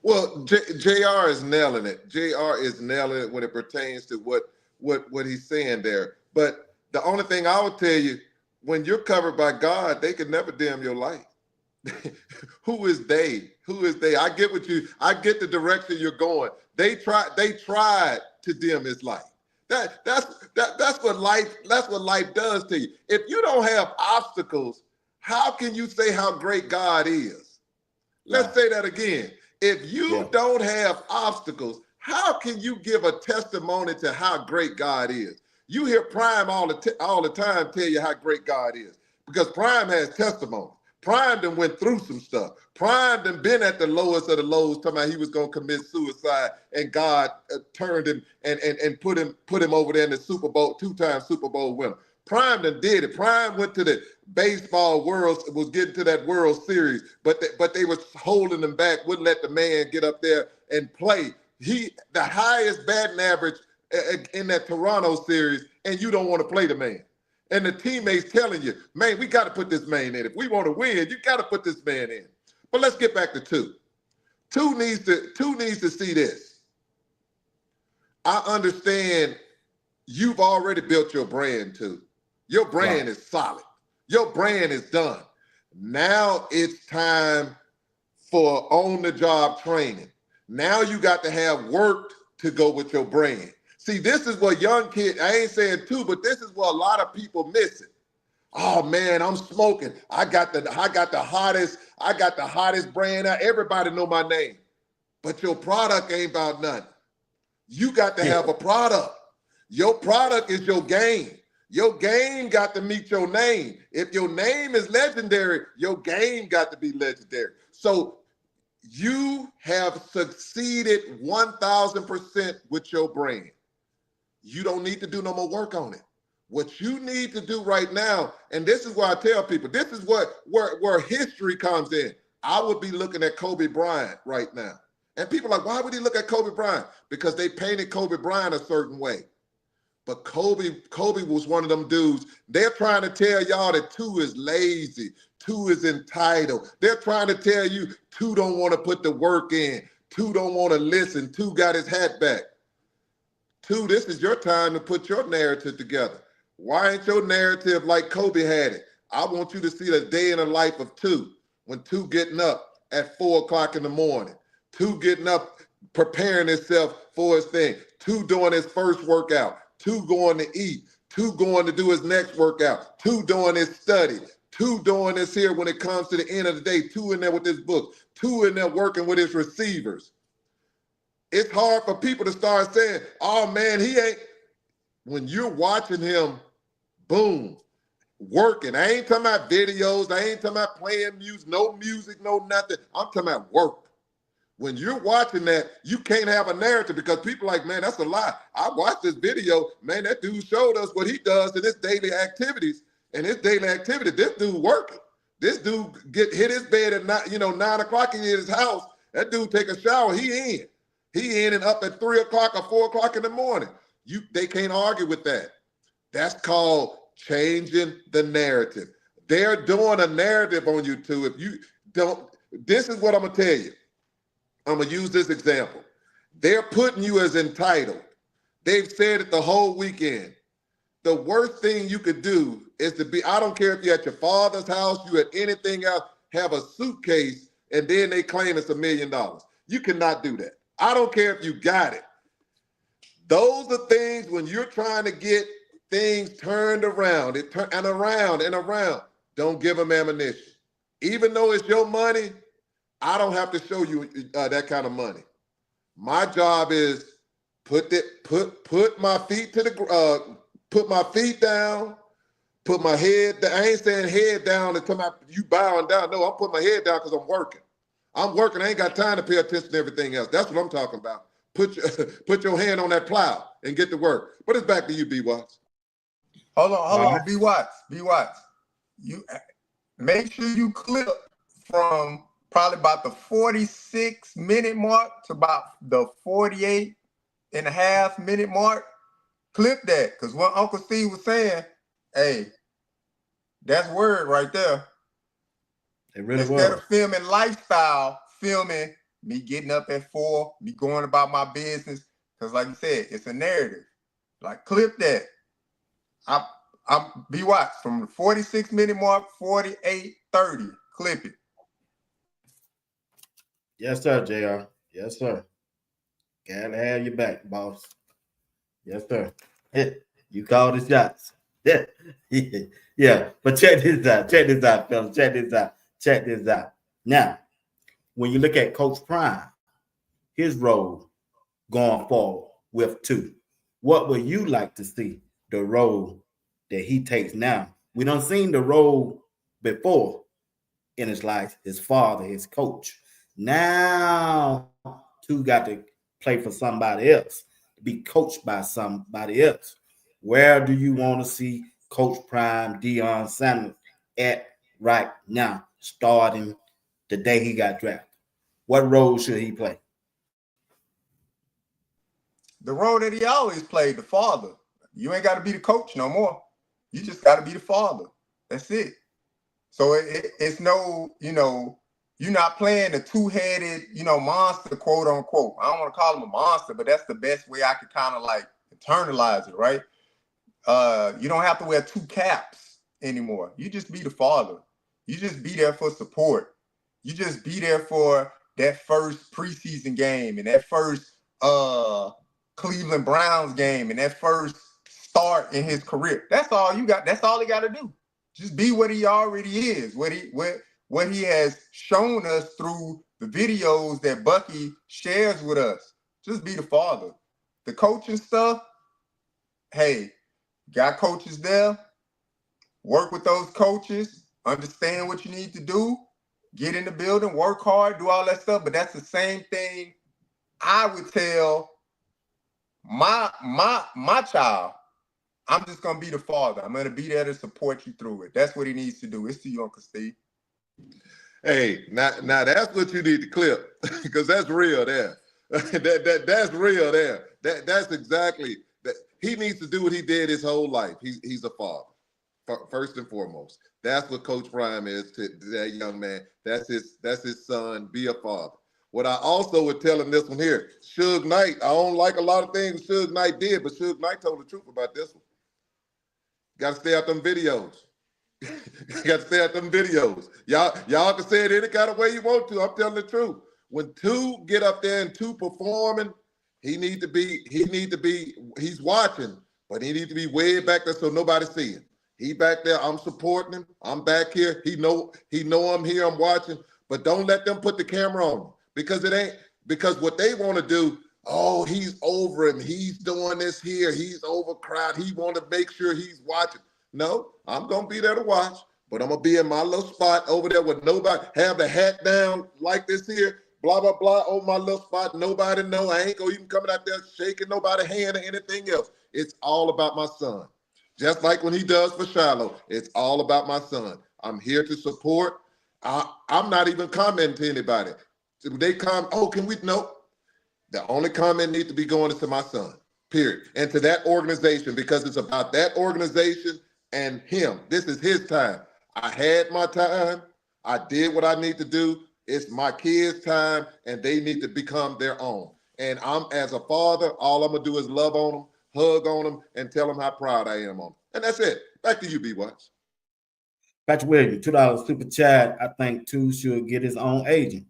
Well, JR is nailing it. JR is nailing it when it pertains to what he's saying there. But the only thing I would tell you, when you're covered by God, they can never dim your light. Who is they? Who is they? I get I get the direction you're going. They tried to dim his light. That's what life does to you. If you don't have obstacles, how can you say how great God is? Let's say that again. If you don't have obstacles, how can you give a testimony to how great God is? You hear Prime all the time tell you how great God is, because Prime has testimony. Prime done went through some stuff. Prime done been at the lowest of the lows, talking about he was going to commit suicide, and God turned him and put him over there in the Super Bowl, 2-time Super Bowl winner. Prime done did it. Prime went to the baseball world, was getting to that World Series, but they was holding him back, wouldn't let the man get up there and play. The highest batting average in that Toronto series, and you don't want to play the man. And the teammates telling you, man, we got to put this man in. If we want to win, you got to put this man in. But let's get back to two. Two needs to see this. I understand you've already built your brand, too. Your brand is solid. Your brand is done. Now it's time for on-the-job training. Now you got to have work to go with your brand. See, this is what young kids, I ain't saying too, but this is what a lot of people miss it. Oh man, I'm smoking. I got the hottest brand out. Everybody know my name. But your product ain't about nothing. You got to have a product. Your product is your game. Your game got to meet your name. If your name is legendary, your game got to be legendary. So you have succeeded 1,000% with your brand. You don't need to do no more work on it. What you need to do right now, and this is why I tell people, this is where history comes in. I would be looking at Kobe Bryant right now. And people are like, why would he look at Kobe Bryant? Because they painted Kobe Bryant a certain way. But Kobe was one of them dudes. They're trying to tell y'all that 2 is lazy. 2 is entitled. They're trying to tell you 2 don't want to put the work in. 2 don't want to listen. 2 got his hat back. 2, this is your time to put your narrative together. Why ain't your narrative like Kobe had it? I want you to see the day in the life of 2, when 2 getting up at 4 o'clock in the morning, 2 getting up, preparing himself for his thing, 2 doing his first workout, 2 going to eat, 2 going to do his next workout, 2 doing his study, 2 doing this here when it comes to the end of the day, 2 in there with his book, 2 in there working with his receivers. It's hard for people to start saying, oh man, he ain't. When you're watching him, boom, working. I ain't talking about videos. I ain't talking about playing music, no nothing. I'm talking about work. When you're watching that, you can't have a narrative, because people are like, man, that's a lie. I watched this video, man, that dude showed us what he does in his daily activities. And his daily activity, this dude working. This dude hit his bed at 9 o'clock in his house. That dude take a shower, he in. He in and up at 3 o'clock or 4 o'clock in the morning. They can't argue with that. That's called changing the narrative. They're doing a narrative on you too. If you don't, this is what I'm gonna tell you. I'm gonna use this example. They're putting you as entitled. They've said it the whole weekend. The worst thing you could do is to be, I don't care if you're at your father's house, you at anything else, have a suitcase, and then they claim it's $1 million. You cannot do that. I don't care if you got it. Those are things when you're trying to get things turned around, and around and around. Don't give them ammunition. Even though it's your money, I don't have to show you that kind of money. My job is put my feet to the put my feet down, put my head down. I ain't saying head down and talking about you bowing down. No, I'm putting my head down because I'm working. I'm working. I ain't got time to pay attention to everything else. That's what I'm talking about. Put your hand on that plow and get to work. But it's back to you, B. Watts. Hold on, B. Watts. B. Watts. make sure you clip from probably about the 46-minute mark to about the 48.5-minute mark. Clip that, because what Uncle Steve was saying, hey, that's word right there. It really Instead was. of filming lifestyle, filming me getting up at 4, me going about my business. Because like you said, it's a narrative. Like, clip that. I'm be watch from the 46-minute mark, 48:30. Clip it. Yes, sir, JR. Yes, sir. Gotta have your back, boss. Yes, sir. You call the shots. Yeah. Yeah. But check this out. Check this out, fellas. Check this out. Check this out. Now, when you look at Coach Prime, his role going forward with 2, what would you like to see the role that he takes now? We done seen the role before in his life, his father, his coach. Now, 2 got to play for somebody else, be coached by somebody else. Where do you want to see Coach Prime Shedeur Sanders at right now, starting the day he got drafted? What role should he play? The role that he always played, the father. You ain't got to be the coach no more. You just got to be the father. That's it. So it's no, you're not playing a 2-headed, monster, quote unquote. I don't want to call him a monster, but that's the best way I could kind of like internalize it, right? You don't have to wear 2 caps anymore. You just be the father. You just be there for support. You just be there for that first preseason game and that first Cleveland Browns game and that first start in his career. That's all you got. That's all he got to do. Just be what he already is, what he has shown us through the videos that Bucky shares with us. Just be the father. The coaching stuff, hey, got coaches there. Work with those coaches. Understand what you need to do. Get in the building, work hard, do all that stuff. But that's the same thing I would tell my child. I'm just gonna be the father. I'm gonna be there to support you through it. That's what he needs to do. It's to you, Uncle Steve. Hey, now that's what you need to clip, because that's real there. That's real there. That's exactly that. He needs to do what he did his whole life. He's a father, first and foremost. That's what Coach Prime is to that young man. That's his son. Be a father. What I also would tell him this one here, Suge Knight. I don't like a lot of things Suge Knight did, but Suge Knight told the truth about this one. Got to stay out them videos. Got to stay out them videos. Y'all can say it any kind of way you want to. I'm telling the truth. When 2 get up there and 2 performing, he's watching, but he needs to be way back there so nobody see him. He back there, I'm supporting him. I'm back here. He know I'm here, I'm watching, but don't let them put the camera on him, because what they want to do, oh, he's over him. He's doing this here. He's overcrowded. He want to make sure he's watching. No, I'm going to be there to watch, but I'm going to be in my little spot over there with nobody, have the hat down like this here, blah, blah, blah, over my little spot. Nobody know. I ain't going to even coming out there shaking nobody's hand or anything else. It's all about my son. Just like when he does for Shiloh, it's all about my son. I'm here to support. I'm not even commenting to anybody. They come, oh, can we? Nope. The only comment needs to be going to my son, period. And to that organization, because it's about that organization and him. This is his time. I had my time. I did what I need to do. It's my kids' time, and they need to become their own. And I'm, as a father, all I'm going to do is love on them, hug on them, and tell them how proud I am on them. And that's it. Back to you, B-Watch. Patrick Williams, $2 super chat. I think 2 should get his own agent.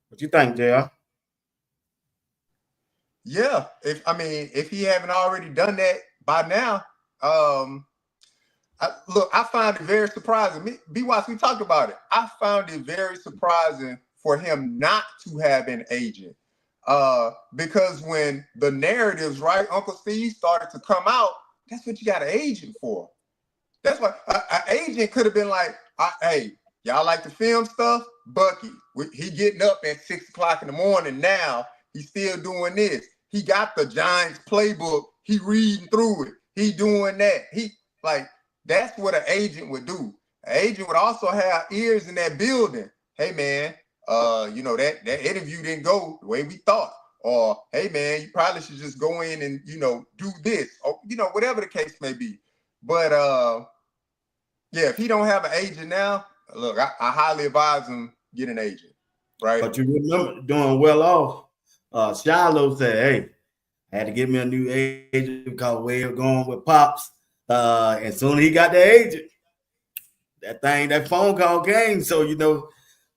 What you think, JR? Yeah, if he haven't already done that by now, I find it very surprising. B-Watch, we talked about it. I found it very surprising for him not to have an agent, because when the narratives, right, Uncle Steve, started to come out, that's what you got an agent for. That's why an agent could have been like, hey, y'all like to film stuff? Bucky, he getting up at 6 o'clock in the morning now. He's still doing this. He got the Giants playbook. He reading through it. He doing that. That's what an agent would do. An agent would also have ears in that building. Hey man, you know, that interview didn't go the way we thought. Or hey man, you probably should just go in and, you know, do this, or you know, whatever the case may be. But yeah, if he don't have an agent now, look, I highly advise him get an agent, right? But you remember doing well off. Shiloh said, "Hey, I had to get me a new agent because we were going with Pops. And soon he got the agent. That phone call came. So, you know,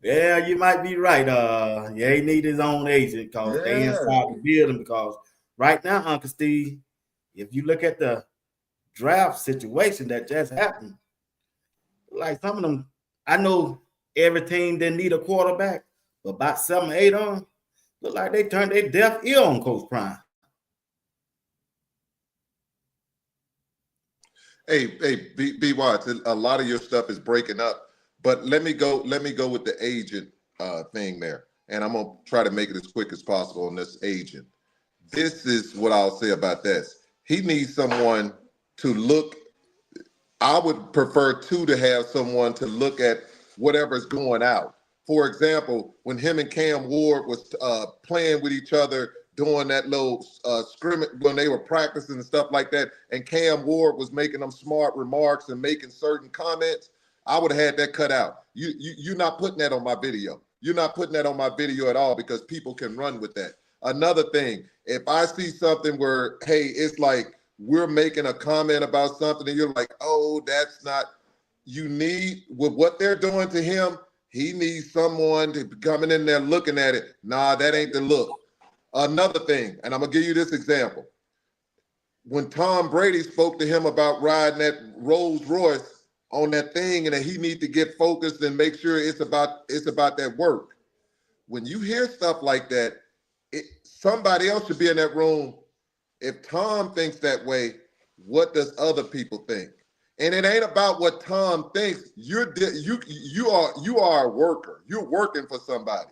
yeah, you might be right. Yeah, he need his own agent because they Yeah. inside the building. Because right now, Uncle Steve, if you look at the draft situation that just happened, like some of them, I know every team didn't need a quarterback, but about 7 or 8 of them look like they turned their deaf ear on Coach Prime. Hey, B Watts, a lot of your stuff is breaking up, but let me go with the agent thing there, and I'm gonna try to make it as quick as possible on this agent. This is what I'll say about this. He needs someone to look. I would prefer to have someone to look at whatever's going out. For example, when him and Cam Ward was playing with each other doing that little scrimmage when they were practicing and stuff like that, and Cam Ward was making them smart remarks and making certain comments, I would have had that cut out. You're not putting that on my video. You're not putting that on my video at all because people can run with that. Another thing, if I see something where, hey, it's like we're making a comment about something and you're like, oh, that's not, you need, with what they're doing to him, he needs someone to be coming in there looking at it. Nah, that ain't the look. Another thing, and I'm going to give you this example. When Tom Brady spoke to him about riding that Rolls Royce on that thing and that he need to get focused and make sure it's about that work. When you hear stuff like that, somebody else should be in that room. If Tom thinks that way, what does other people think? And it ain't about what Tom thinks. You are a worker. You're working for somebody,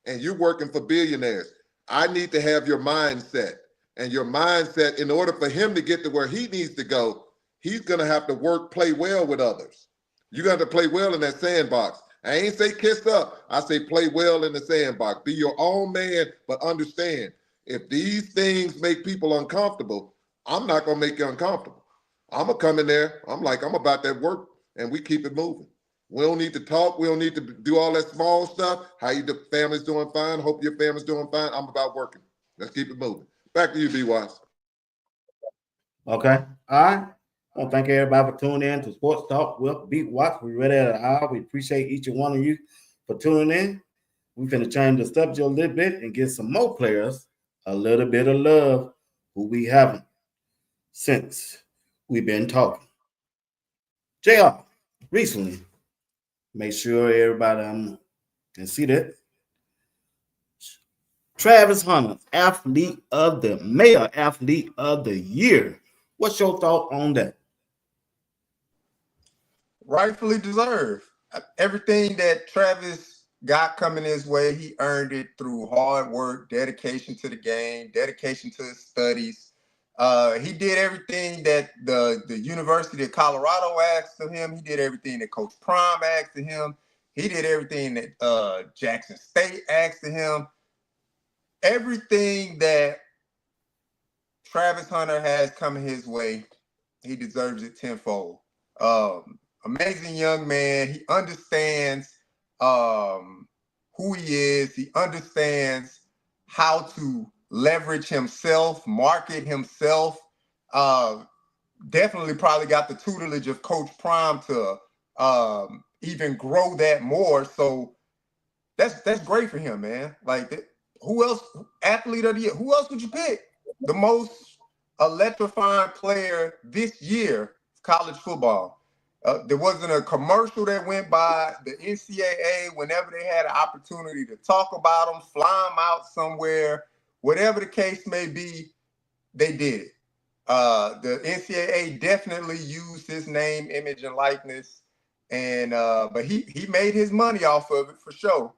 and you're working for billionaires. I need to have your mindset, and your mindset, in order for him to get to where he needs to go, he's going to have to play well with others. You got to play well in that sandbox. I ain't say kiss up. I say play well in the sandbox. Be your own man, but understand, if these things make people uncomfortable, I'm not going to make you uncomfortable. I'm going to come in there. I'm about that work, and we keep it moving. We don't need to talk. We don't need to do all that small stuff. How the family's doing fine. Hope your family's doing fine. I'm about working. Let's keep it moving. Back to you, B. Wise. Okay. All right. I want to thank everybody for tuning in to Sports Talk with Beat Watch. We're ready at an hour. We appreciate each and one of you for tuning in. We're going to change the subject a little bit and get some more players a little bit of love who we haven't since we've been talking. JR, recently, make sure everybody can see that. Travis Hunter, Male Athlete of the Year. What's your thought on that? Rightfully deserved. Everything that Travis got coming his way, he earned it through hard work, dedication to the game, dedication to his studies. He did everything that the University of Colorado asked of him. He did everything that Coach Prime asked of him. He did everything that Jackson State asked of him. Everything that Travis Hunter has coming his way, he deserves it tenfold. Amazing young man. He understands who he is. He understands how to leverage himself, market himself. Definitely probably got the tutelage of Coach Prime to even grow that more. So that's great for him, man. Like, who else? Athlete of the year. Who else would you pick? The most electrifying player this year, college football. There wasn't a commercial that went by the NCAA whenever they had an opportunity to talk about them, fly them out somewhere, whatever the case may be, they did it. The NCAA definitely used his name, image, and likeness, and but he made his money off of it for sure.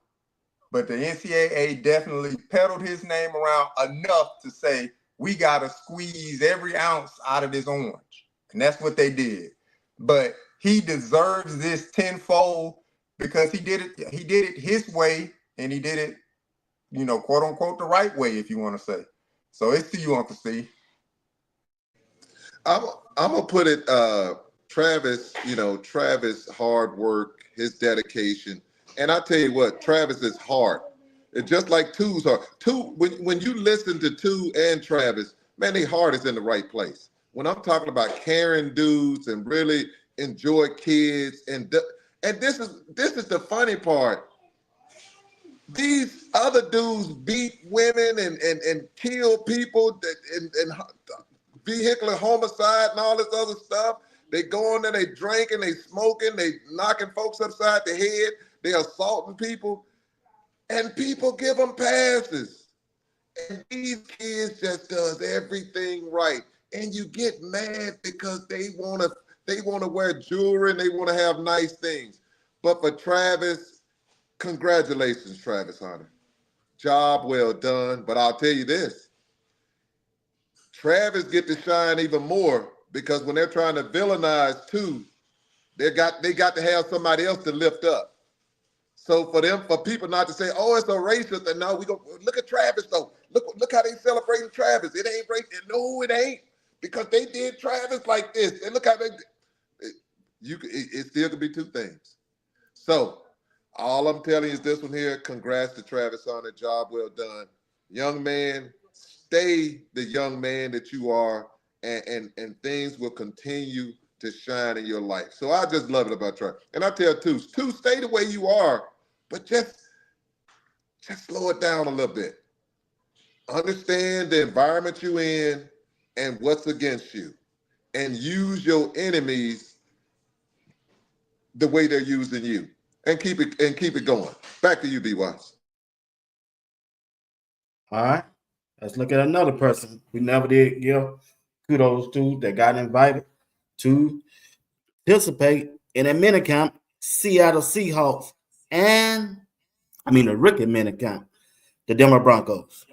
But the NCAA definitely peddled his name around enough to say, we got to squeeze every ounce out of this orange. And that's what they did. But he deserves this tenfold because he did it his way, and he did it, quote unquote, the right way, if you want to say. So it's to you, Uncle Steve. I'm gonna put it, Travis. Travis' hard work, his dedication, and I tell you what, Travis is hard. It's just like Two's hard. Two, when you listen to Two and Travis, man, their heart is in the right place. When I'm talking about caring dudes and really enjoy kids, and this is the funny part. These other dudes beat women and kill people and vehicular homicide and all this other stuff. They go in there, they drinking, they smoking, they knocking folks upside the head, they assaulting people, and people give them passes. And these kids just does everything right. And you get mad because they wanna wear jewelry and they wanna have nice things. But for Travis, congratulations, Travis Hunter. Job well done. But I'll tell you this, Travis get to shine even more because when they're trying to villainize Two, they got to have somebody else to lift up. So for people not to say, "Oh, it's a racist," and no, we go look at Travis though. Look how they celebrating Travis. It ain't racist. No, it ain't, because they did Travis like this. And look how it still could be two things. So all I'm telling you is this one here. Congrats to Travis on it. Job well done, young man. Stay the young man that you are, and things will continue to shine in your life. So I just love it about Travis. And I tell Two, stay the way you are, but just slow it down a little bit. Understand the environment you're in and what's against you, and use your enemies the way they're using you, and keep it going. Back to you, B. Watts. All right. Let's look at another person we never did give kudos to that got invited to participate in a minicamp, Seattle Seahawks, and a rookie minicamp, the Denver Broncos.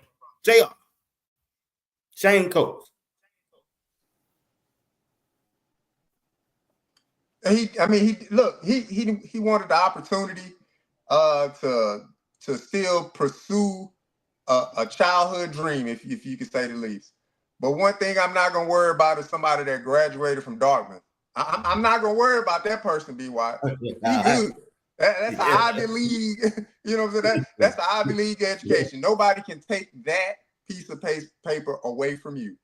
JR, Shane Coates. He wanted the opportunity to still pursue a childhood dream, if you could say the least. But one thing I'm not gonna worry about is somebody that graduated from Dartmouth. I'm not gonna worry about that person, B. Watt. He good. That's the Ivy League. You know what I'm saying? That's the Ivy League education. Nobody can take that piece of paper away from you.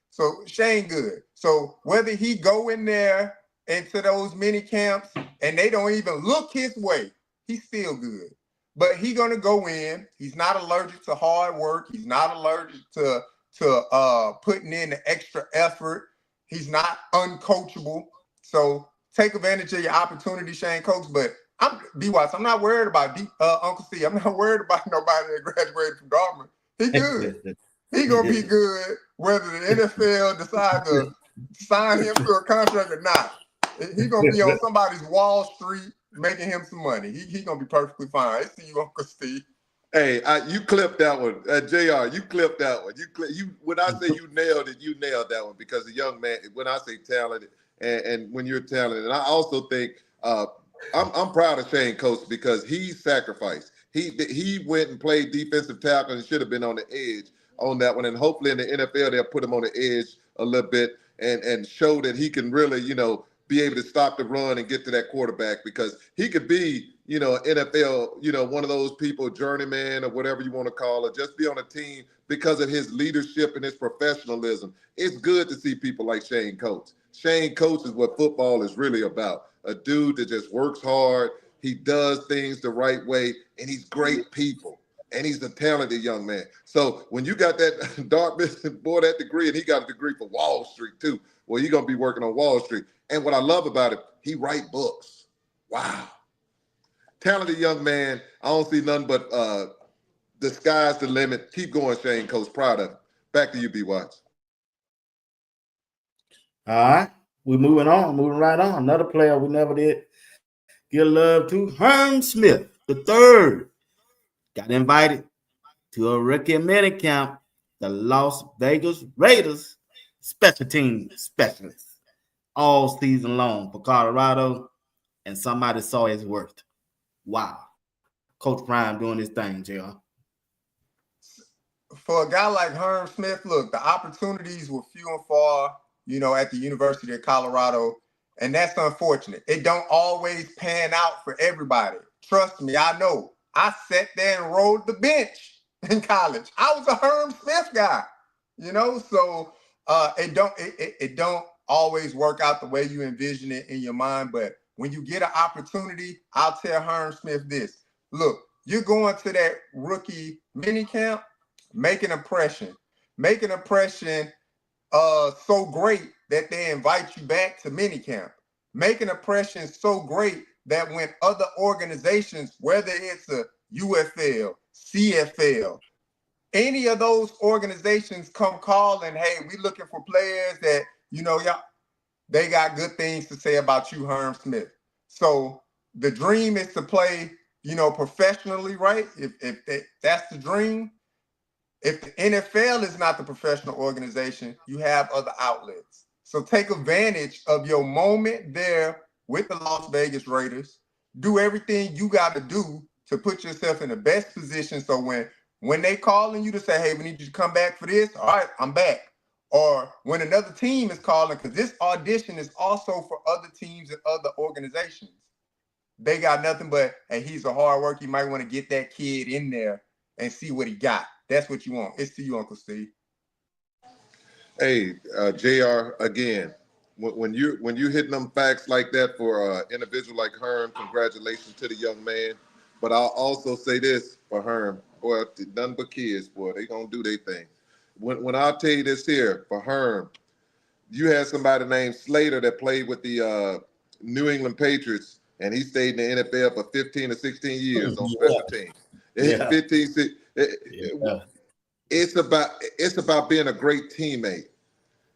So Shane good. So whether he go in there into those mini camps and they don't even look his way, he's still good. But he's gonna go in. He's not allergic to hard work. He's not allergic to putting in the extra effort. He's not uncoachable. So take advantage of your opportunity, Shane Coates. But I'm not worried about Uncle Steve. I'm not worried about nobody that graduated from Dartmouth. He good. He gonna be good whether the NFL decide to sign him to a contract or not. He gonna be on somebody's Wall Street making him some money. He gonna be perfectly fine. I see you, Uncle Steve. Hey, you clipped that one, JR. You clipped that one. When I say you nailed it, you nailed that one, because the young man. When I say talented, and when you're talented, and I also think I'm proud of Shane Coates because he sacrificed. He went and played defensive tackle and should have been on the edge on that one. And hopefully in the NFL they'll put him on the edge a little bit and show that he can really, be able to stop the run and get to that quarterback, because he could be, NFL, one of those people, journeyman or whatever you want to call it, just be on a team because of his leadership and his professionalism. It's good to see people like Shane Coates. Shane Coates is what football is really about. A dude that just works hard. He does things the right way, and he's great people. And he's a talented young man. So when you got that Dartmouth boy, that degree, and he got a degree for Wall Street too, well, you're going to be working on Wall Street. And what I love about it, he write books. Wow. Talented young man. I don't see nothing but the sky's the limit. Keep going, Shane Coates. Proud of him. Back to you, B. Watts. All right. We're moving right on. Another player we never did give love to, Herm Smith, the third, got invited to a rookie minicamp, the Las Vegas Raiders special team specialist. all season long for Colorado, and somebody saw his worth. Wow. Coach Prime doing his thing, JR. For a guy like Herm Smith, look, the opportunities were few and far, at the University of Colorado, and that's unfortunate. It don't always pan out for everybody. Trust me, I know. I sat there and rode the bench in college. I was a Herm Smith guy, so it don't always work out the way you envision it in your mind. But when you get an opportunity, I'll tell Herm Smith this. Look, you're going to that rookie mini camp, make an impression so great that they invite you back to minicamp. Make an impression so great that when other organizations, whether it's a UFL, CFL, any of those organizations come calling, hey, we looking for players that, y'all, they got good things to say about you, Herm Smith. So the dream is to play, professionally, right? If that's the dream. If the NFL is not the professional organization, you have other outlets. So take advantage of your moment there with the Las Vegas Raiders. Do everything you got to do to put yourself in the best position. So when they calling you to say, hey, we need you to come back for this, all right, I'm back. Or when another team is calling, because this audition is also for other teams and other organizations. They got nothing but, hey, he's a hard worker. You might want to get that kid in there and see what he got. That's what you want. It's to you, Uncle Steve. Hey, JR, again, when you hitting them facts like that for an individual like Herm, congratulations to the young man. But I'll also say this for Herm, boy, nothing but kids, boy, they gonna do their thing. When I'll tell you this here, for Herm, you had somebody named Slater that played with the New England Patriots, and he stayed in the NFL for 15 or 16 years on special teams. Yeah. 15, It's about being a great teammate.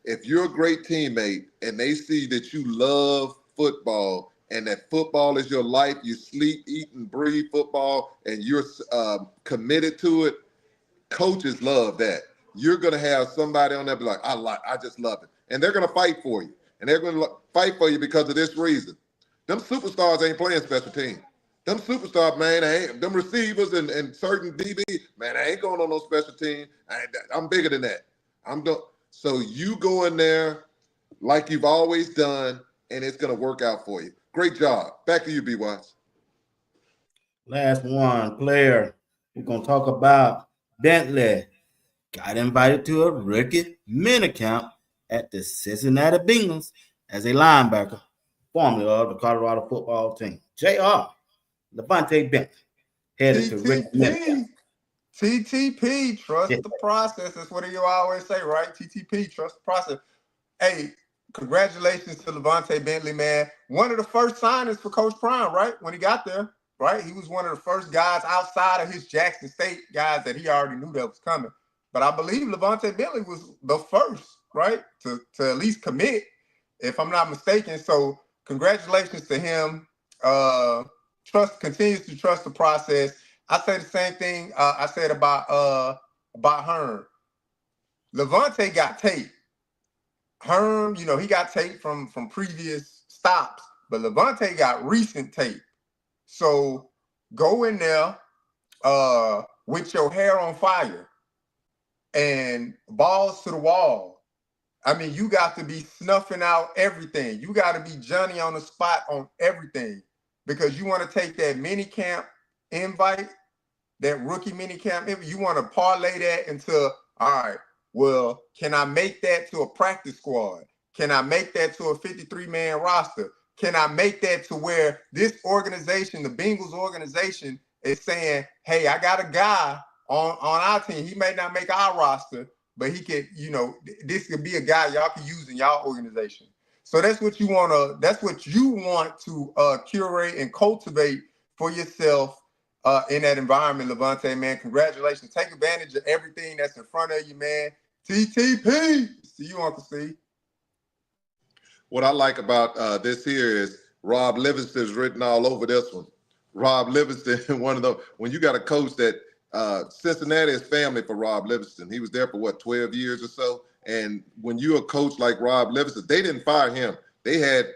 If you're a great teammate and they see that you love football and that football is your life, you sleep, eat, and breathe football, and you're committed to it, coaches love that. You're gonna have somebody on there be like, I just love it, and they're gonna fight for you, and they're gonna fight for you because of this reason. Them superstars ain't playing special teams. Them superstars, man, them receivers and certain DB, man, I ain't going on no special team. I'm bigger than that. So you go in there like you've always done, and it's going to work out for you. Great job. Back to you, B. Watts. Last one, player. We're going to talk about Bentley. Got invited to a rookie minicamp at the Cincinnati Bengals as a linebacker, formerly of the Colorado football team. JR. Levante Bentley headed to Rick TTP, trust the process. That's what you always say, right? TTP, trust the process. Hey, congratulations to Levante Bentley, man. One of the first signings for Coach Prime, right? When he got there, right? He was one of the first guys outside of his Jackson State guys that he already knew that was coming. But I believe Levante Bentley was the first, right? To at least commit, if I'm not mistaken. So congratulations to him. Continues to trust the process. I say the same thing I said about Herm. Levante got tape. Herm, he got tape from previous stops, but Levante got recent tape. So go in there with your hair on fire and balls to the wall. I mean, you got to be snuffing out everything. You got to be Johnny on the spot on everything. Because you want to take that mini camp invite, that rookie mini camp invite, you want to parlay that into, all right, well, can I make that to a practice squad? Can I make that to a 53-man roster? Can I make that to where this organization, the Bengals organization, is saying, hey, I got a guy on our team. He may not make our roster, but he could, this could be a guy y'all can use in y'all organization. So that's what you want to curate and cultivate for yourself in that environment, Levante, man. Congratulations. Take advantage of everything that's in front of you, man. TTP. See you, Uncle Steve. What I like about this here is Rob Livingston is written all over this one. Rob Livingston, one of the, when you got a coach that Cincinnati is family for Rob Livingston. He was there for 12 years or so. And when you're a coach like Rob Livingston, they didn't fire him. they had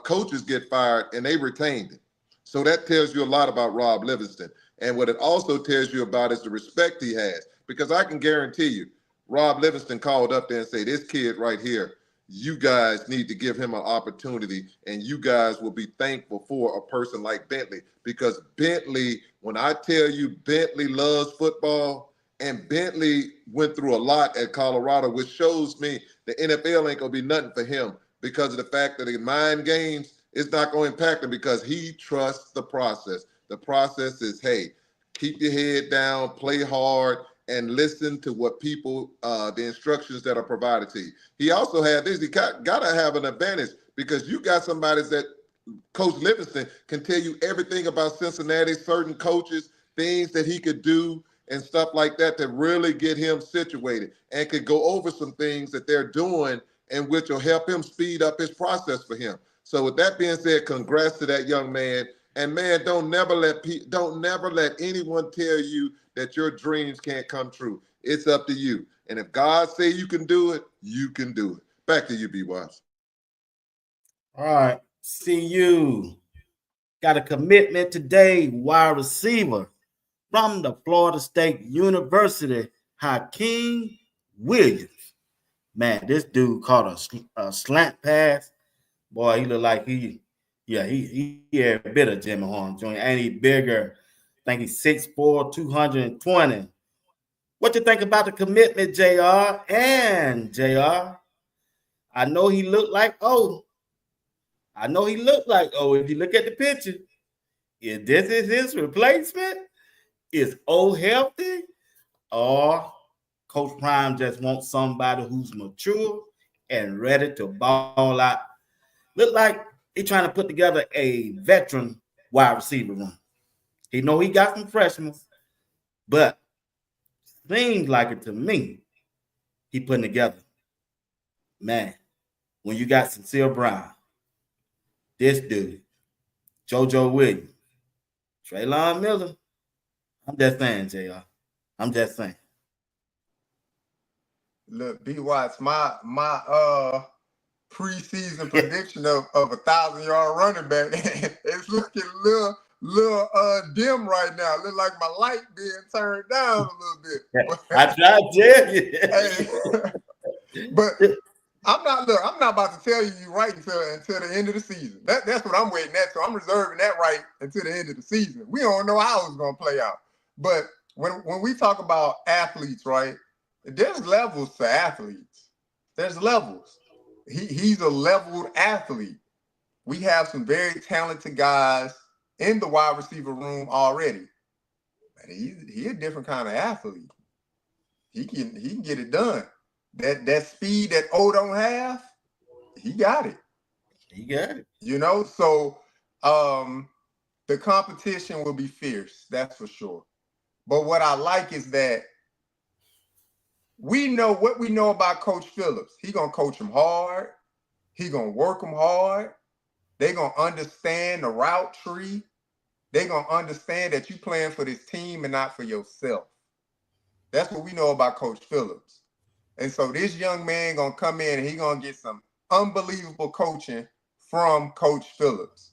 coaches get fired and they retained him. So that tells you a lot about Rob Livingston. And what it also tells you about is the respect he has. Because I can guarantee you, Rob Livingston called up there and said, this kid right here, you guys need to give him an opportunity, and you guys will be thankful for a person like Bentley. Because Bentley, when I tell you Bentley loves football, and Bentley went through a lot at Colorado, which shows me the NFL ain't going to be nothing for him because of the fact that in mind games, it's not going to impact him because he trusts the process. The process is, hey, keep your head down, play hard, and listen to what people, the instructions that are provided to you. He also had this, he got to have an advantage because you got somebody that Coach Livingston can tell you everything about Cincinnati, certain coaches, things that he could do and stuff like that to really get him situated and could go over some things that they're doing and which will help him speed up his process for him. So with that being said, congrats to that young man. And man, don't never let anyone tell you that your dreams can't come true. It's up to you. And if God say you can do it, you can do it. Back to you, B. Watts. All right. See you. Got a commitment today, wide receiver from the Florida State University, Hykeem Williams. Man, this dude caught a slant pass. Boy, he looked like he had a bit of Jimmy Horn Jr. And he bigger. I think he's 6'4", 220. What you think about the commitment, JR? And JR, I know he looked like if you look at the picture, if this is his replacement, is O healthy, or Coach Prime just wants somebody who's mature and ready to ball out. Look like he's trying to put together a veteran wide receiver room. He know he got some freshmen, but seems like it to me, he putting together. Man, when you got Sincere Brown, this dude, JoJo Williams, Traylon Miller, I'm just saying, JR. I'm just saying. Look, B. Watts, my preseason prediction of 1,000-yard running back, it's looking a little dim right now. Look like my light being turned down a little bit. I tried to tell you. But I'm not about to tell you you're right until the end of the season. That's what I'm waiting at. So I'm reserving that right until the end of the season. We don't know how it's gonna play out. But when we talk about athletes, right? There's levels to athletes. There's levels. He's a leveled athlete. We have some very talented guys in the wide receiver room already. And he's a different kind of athlete. He can get it done. That speed that O don't have, he got it. He got it. You know, so the competition will be fierce, that's for sure. But what I like is that we know what we know about Coach Phillips. He gonna coach them hard. He gonna work them hard. They gonna understand the route tree. They gonna understand that you playing for this team and not for yourself. That's what we know about Coach Phillips. And so this young man gonna come in and he gonna get some unbelievable coaching from Coach Phillips.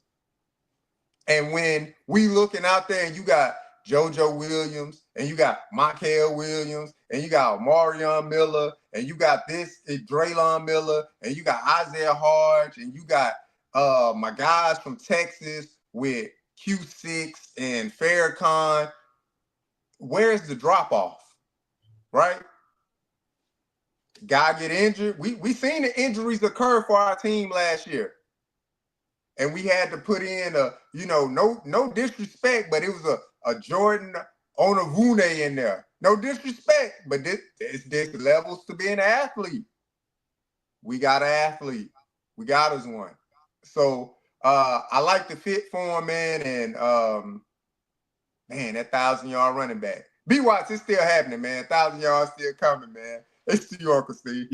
And when we looking out there and you got JoJo Williams, and you got Markel Williams, and you got Marion Miller, and you got Draylon Miller, and you got Isaiah Hodge, and you got my guys from Texas with Q6 and Farrakhan. Where's the drop-off, right? Guy get injured. We seen the injuries occur for our team last year. And we had to put in no disrespect, but it was a Jordan Onavune in there. No disrespect, but this levels to being an athlete. We got an athlete. We got us one. So I like the fit for him, man. And that 1,000-yard running back. B. Watts, it's still happening, man. 1,000 yards still coming, man. It's to Uncle Steve.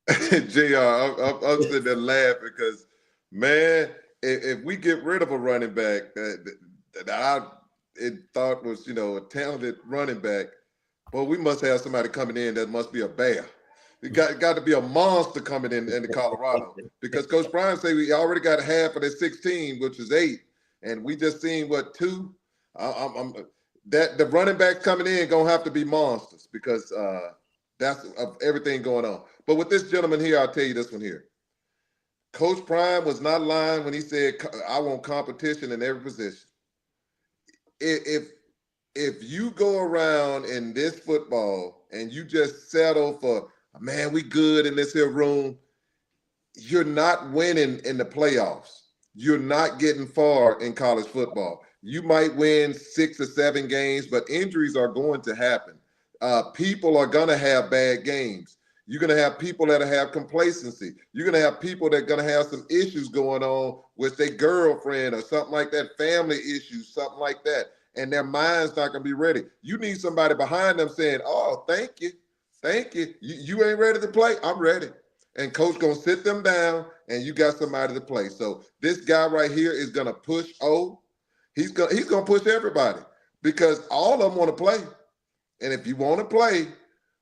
JR, I'm sitting there laughing because, man, if we get rid of a running back that I thought was, a talented running back, well, we must have somebody coming in that must be a bear It got to be a monster coming into Colorado because Coach Prime say we already got half of the 16, which is 8, and we just seen what 2. That the running backs coming in gonna have to be monsters because that's of everything going on. But with this gentleman here, I'll tell you this one here. Coach Prime was not lying when he said, "I want competition in every position." If you go around in this football and you just settle for, man, we good in this here room, you're not winning in the playoffs. You're not getting far in college football. You might win 6 or 7 games, but injuries are going to happen. People are going to have bad games. You're going to have people that have complacency. You're going to have people that are going to have some issues going on with their girlfriend or something like that, family issues, something like that. And their mind's not going to be ready. You need somebody behind them saying, oh, thank you. Thank you. You ain't ready to play? I'm ready. And coach going to sit them down, and you got somebody to play. So this guy right here is going to push O. He's going to push everybody because all of them want to play. And if you want to play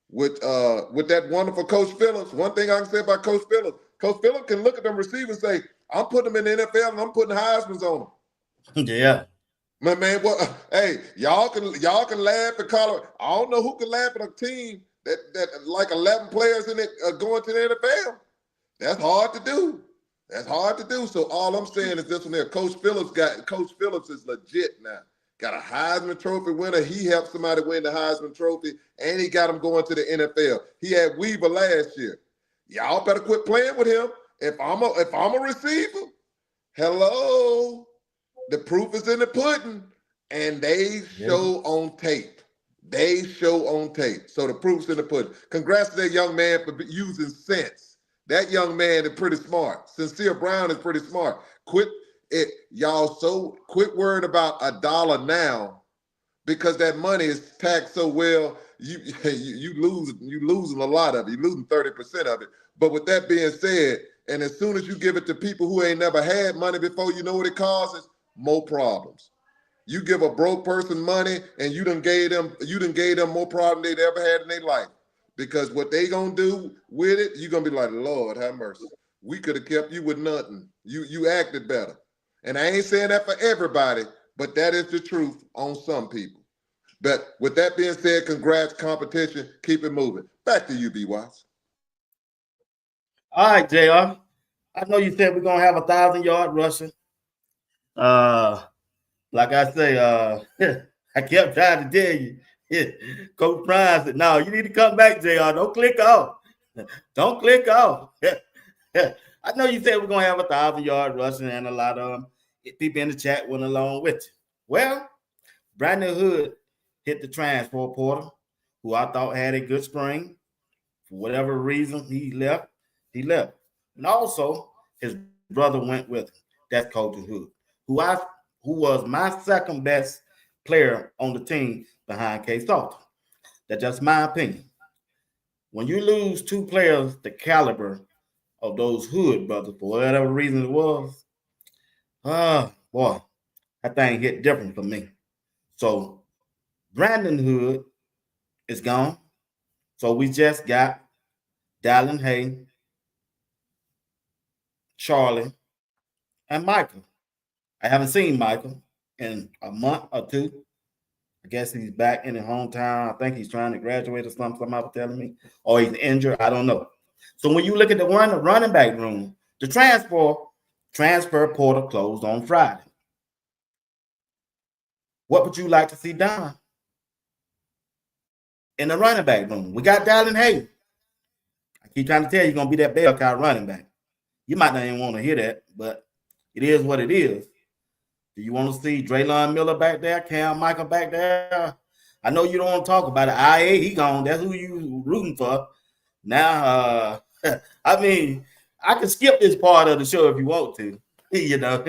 with that wonderful Coach Phillips, one thing I can say about Coach Phillips can look at them receivers and say, I'm putting them in the NFL and I'm putting Heisman's on them. Yeah. Man, what? Hey, y'all can laugh at Colorado. I don't know who can laugh at a team that like 11 players in it going to the NFL. That's hard to do. That's hard to do. So all I'm saying is this one here. Coach Phillips is legit now. Got a Heisman Trophy winner. He helped somebody win the Heisman Trophy, and he got him going to the NFL. He had Weaver last year. Y'all better quit playing with him. If I'm a receiver, hello. The proof is in the pudding, and they show on tape. They show on tape. So the proof's in the pudding. Congrats to that young man for using sense. That young man is pretty smart. Sincere Brown is pretty smart. Quit worrying about $1 now because that money is taxed so well. You losing a lot of it. You're losing 30% of it. But with that being said, and as soon as you give it to people who ain't never had money before, you know what it causes? More problems. You give a broke person money and you done gave them more problems they'd ever had in their life. Because what they gonna do with it, you're gonna be like, Lord, have mercy. We could have kept you with nothing. You acted better. And I ain't saying that for everybody, but that is the truth on some people. But with that being said, congrats, competition, keep it moving. Back to you, B. Watts. All right, JR. I know you said we're gonna have 1,000-yard rushing. Like I say, I kept trying to tell you, Coach Prime said, no, you need to come back, JR. Don't click off. Don't click off. I know you said we're going to have 1,000-yard rushing and a lot of people in the chat went along with you. Well, Brandon Hood hit the transfer portal, who I thought had a good spring. For whatever reason he left. And also, his brother went with him. That's Coach Hood, who was my second best player on the team behind K. Salter. That's just my opinion. When you lose 2 players the caliber of those Hood brothers, for whatever reason it was, boy, that thing hit different for me. So Brandon Hood is gone. So we just got Dallin Hay, Charlie, and Michael. I haven't seen Michael in a month or 2. I guess he's back in his hometown. I think he's trying to graduate or something, somebody was telling me. Or he's injured. I don't know. So when you look at the running back room, the transfer portal closed on Friday. What would you like to see done in the running back room? We got Dallin Hay. I keep trying to tell you, you're going to be that bell cow running back. You might not even want to hear that, but it is what it is. Do you want to see Draylon Miller back there, Cam Michael back there? I know you don't want to talk about it. IA, he gone. That's who you rooting for. Now, I mean, I can skip this part of the show if you want to. You know,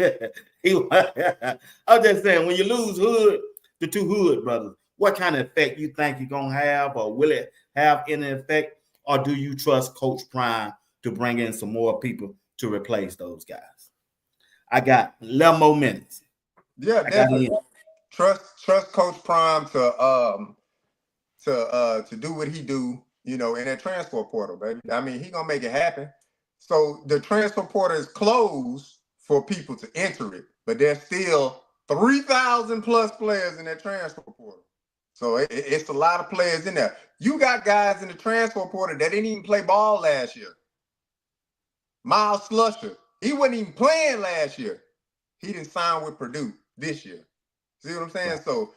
I'm just saying, when you lose Hood, the 2 Hood brothers, what kind of effect you think you're going to have, or will it have any effect, or do you trust Coach Prime to bring in some more people to replace those guys? I got 11 more minutes. Yeah, definitely. Trust Coach Prime to do what he do. in that transfer portal, baby. I mean, he gonna make it happen. So the transfer portal is closed for people to enter it, but there's still 3,000 plus players in that transfer portal. So it's a lot of players in there. You got guys in the transfer portal that didn't even play ball last year. Miles Slusher, he wasn't even playing last year. He didn't sign with Purdue this year. See what I'm saying? So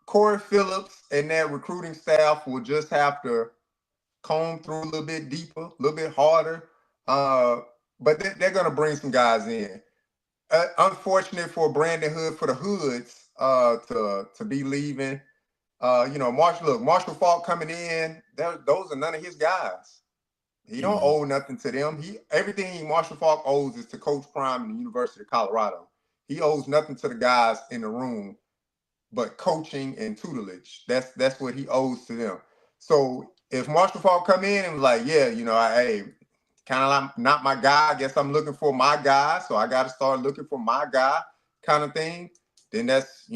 Corey Phillips and that recruiting staff will just have to comb through a little bit deeper, a little bit harder. But they're going to bring some guys in. Unfortunate for Brandon Hood, for the Hoods, to be leaving. Marshall Falk coming in. Those are none of his guys. He don't owe nothing to them. Everything Marshall Falk owes is to Coach Prime and the University of Colorado. He owes nothing to the guys in the room, but coaching and tutelage. That's what he owes to them. So if Marshall Falk come in and was like, yeah, hey, kind of like not my guy, I guess I'm looking for my guy, so I got to start looking for my guy, kind of thing. Then that's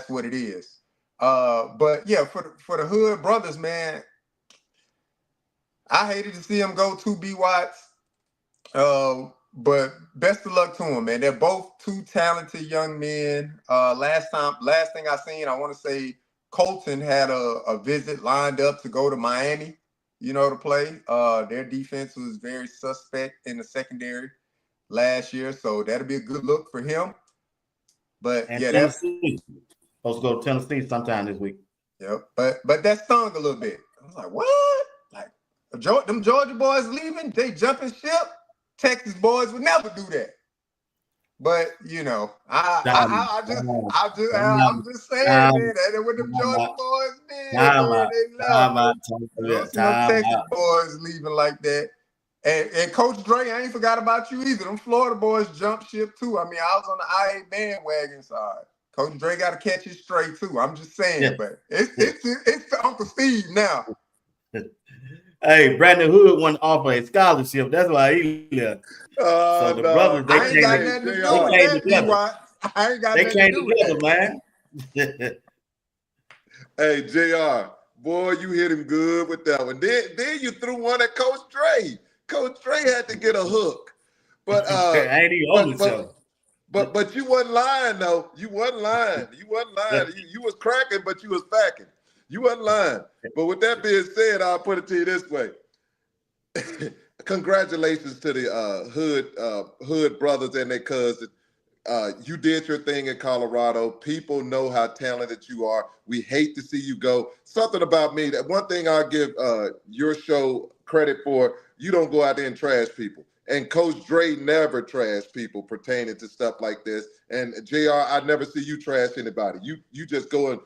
what it is. But yeah, for the Hood brothers, man, I hated to see them go to B. Watts. But best of luck to them, man. They're both two talented young men. Last thing I seen, I want to say Colton had a visit lined up to go to Miami, to play. Their defense was very suspect in the secondary last year, so that'll be a good look for him. But and yeah, Tennessee supposed to go to Tennessee sometime this week. Yep, but that stung a little bit. I was like, what? Like them Georgia boys leaving, they jumping ship. Texas boys would never do that. But I'm just saying, man, that what them Georgia boys did. They left. No Texas boys leaving like that. And Coach Dre, I ain't forgot about you either. Them Florida boys jump ship too. I mean, I was on the IA bandwagon side. Coach Dre got to catch it straight too. I'm just saying, but it's Uncle Steve now. Hey, Brandon Hood won offer a scholarship. That's why he left. So the brothers, I ain't got nothing to do with that. I ain't got nothing to do with that, man. Hey, JR, boy, you hit him good with that one. Then you threw one at Coach Dre. Coach Dre had to get a hook. But ain't he on the show? But you wasn't lying though. You wasn't lying. You was cracking, but you was backing. You wasn't lying. But with that being said, I'll put it to you this way. Congratulations to the Hood brothers and their cousin. You did your thing in Colorado. People know how talented you are. We hate to see you go. Something about me, that one thing I'll give your show credit for, you don't go out there and trash people. And Coach Dre never trashed people pertaining to stuff like this. And JR, I never see you trash anybody. You just go and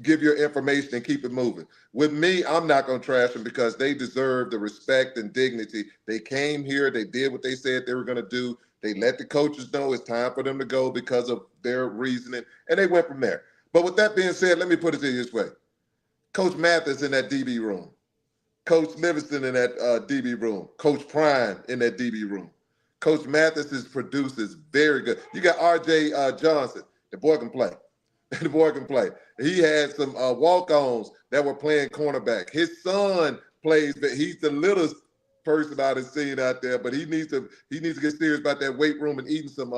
give your information and keep it moving. With me, I'm not going to trash them because they deserve the respect and dignity. They came here, they did what they said they were going to do. They let the coaches know it's time for them to go because of their reasoning, and they went from there. But with that being said, let me put it to you this way. Coach Mathis in that DB room. Coach Livingston in that DB room. Coach Prime in that DB room. Coach Mathis's producers, very good. You got R.J. Johnson. The boy can play. The boy can play. He had some walk-ons that were playing cornerback. His son plays, but he's the littlest person I've seen out there, but he needs to get serious about that weight room and eating some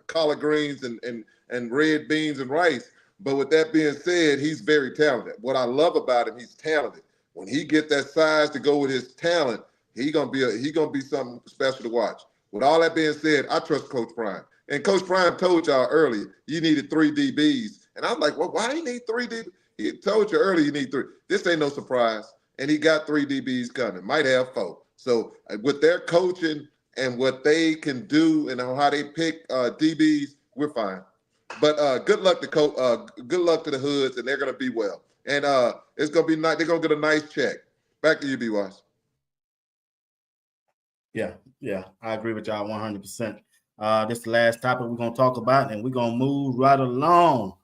collard greens and red beans and rice. But with that being said, he's very talented. What I love about him, he's talented. When he get that size to go with his talent, he gonna be something special to watch. With all that being said, I trust Coach Prime. And Coach Prime told y'all earlier you needed 3 DBs. And I'm like, well, why do you need 3 DBs? He told you earlier you need 3. This ain't no surprise. And he got 3 DBs coming. Might have 4. So with their coaching and what they can do and how they pick DBs, we're fine. But good luck to good luck to the Hoods, and they're gonna be well. And it's gonna be nice. They're gonna get a nice check. Back to you, B-Wise. Yeah, I agree with y'all 100%. This is the last topic we're gonna talk about, and we're gonna move right along.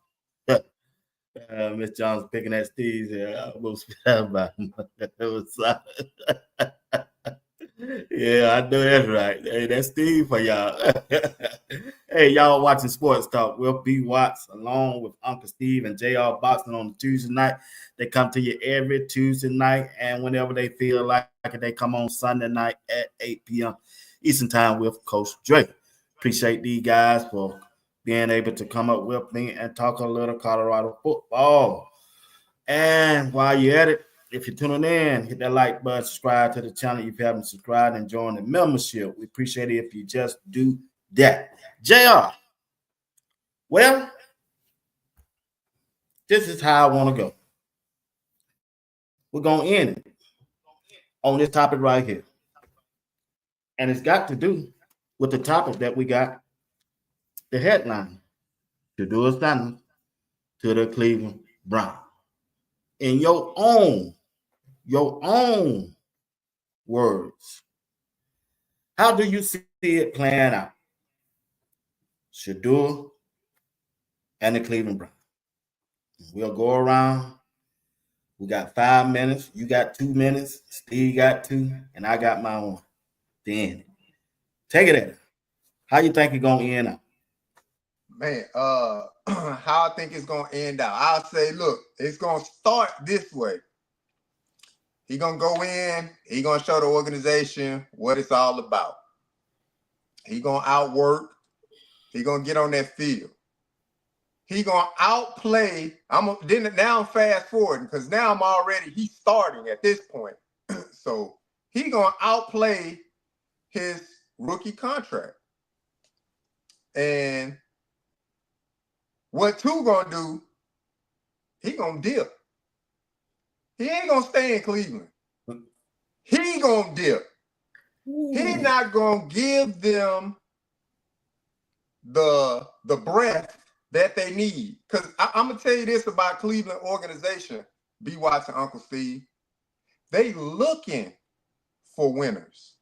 Miss John's picking at Steve's here. We'll speak about him. Yeah, I know that's right. Hey, that's Steve for y'all. Hey, y'all watching Sports Talk. Will B. Watts along with Uncle Steve and JR Boxing on Tuesday night. They come to you every Tuesday night, and whenever they feel like it, they come on Sunday night at 8 p.m. Eastern Time with Coach Drake. Appreciate these guys for being able to come up with me and talk a little Colorado football. And while you're at it, if you're tuning in, hit that like button, subscribe to the channel if you haven't subscribed, and join the membership. We appreciate it if you just do that. JR, well, this is how I want to go. We're going to end it on this topic right here. And it's got to do with the topic that we got, the headline, Shedeur Sanders to the Cleveland Browns. In your own words, how do you see it playing out? Shedeur and the Cleveland Browns. We'll go around. We got 5 minutes. You got 2 minutes. Steve got 2, and I got my own. Then take it at. How you think it's gonna end up? Man, how I think it's gonna end out. I'll say, look, it's gonna start this way. He gonna go in, he gonna show the organization what it's all about. He gonna outwork, he gonna get on that field. He gonna outplay. Now I'm fast forwarding because now he's starting at this point. So he gonna outplay his rookie contract. And what two gonna do? He gonna dip. He ain't gonna stay in Cleveland. He gonna dip. He not gonna give them the breath that they need. Because I'm gonna tell you this about Cleveland organization, B. Watts and Uncle Steve. They looking for winners.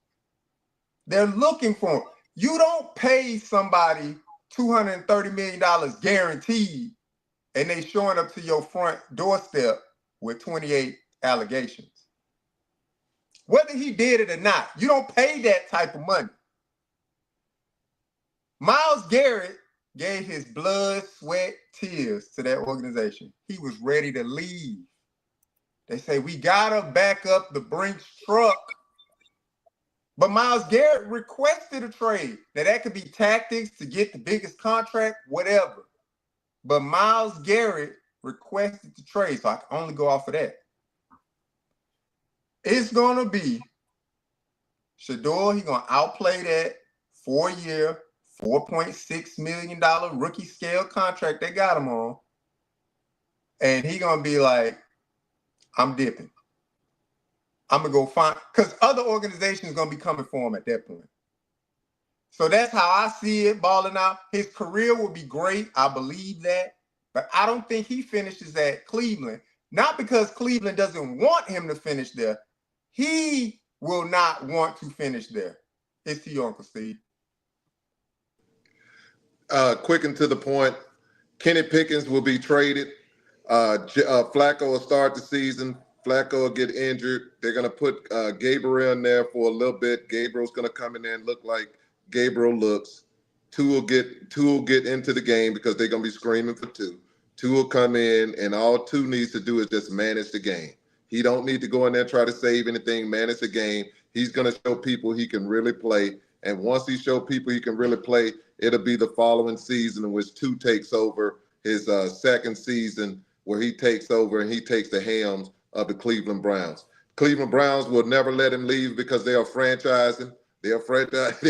They're looking for them. You don't pay somebody $230 million guaranteed, and they showing up to your front doorstep with 28 allegations. Whether he did it or not, you don't pay that type of money. Myles Garrett gave his blood, sweat, tears to that organization. He was ready to leave. They say, we got to back up the Brinks truck. But Myles Garrett requested a trade. Now, that could be tactics to get the biggest contract, whatever. But Myles Garrett requested the trade, so I can only go off of that. It's going to be Shedeur. He's going to outplay that 4-year, $4.6 million rookie scale contract they got him on. And he's going to be like, I'm dipping. I'm going to go find, because other organizations are going to be coming for him at that point. So that's how I see it balling out. His career will be great. I believe that. But I don't think he finishes at Cleveland. Not because Cleveland doesn't want him to finish there. He will not want to finish there. It's to you, Uncle Steve. Quick and to the point, Kenny Pickens will be traded. Flacco will start the season. Flacco will get injured. They're going to put Gabriel in there for a little bit. Gabriel's going to come in there and look like Gabriel looks. Two will get into the game because they're going to be screaming for two. Two will come in, and all Two needs to do is just manage the game. He don't need to go in there and try to save anything, manage the game. He's going to show people he can really play. And once he shows people he can really play, it'll be the following season in which Two takes over his second season where he takes over and he takes the helms of the Cleveland Browns. Cleveland Browns will never let him leave because they are franchising. They're franchising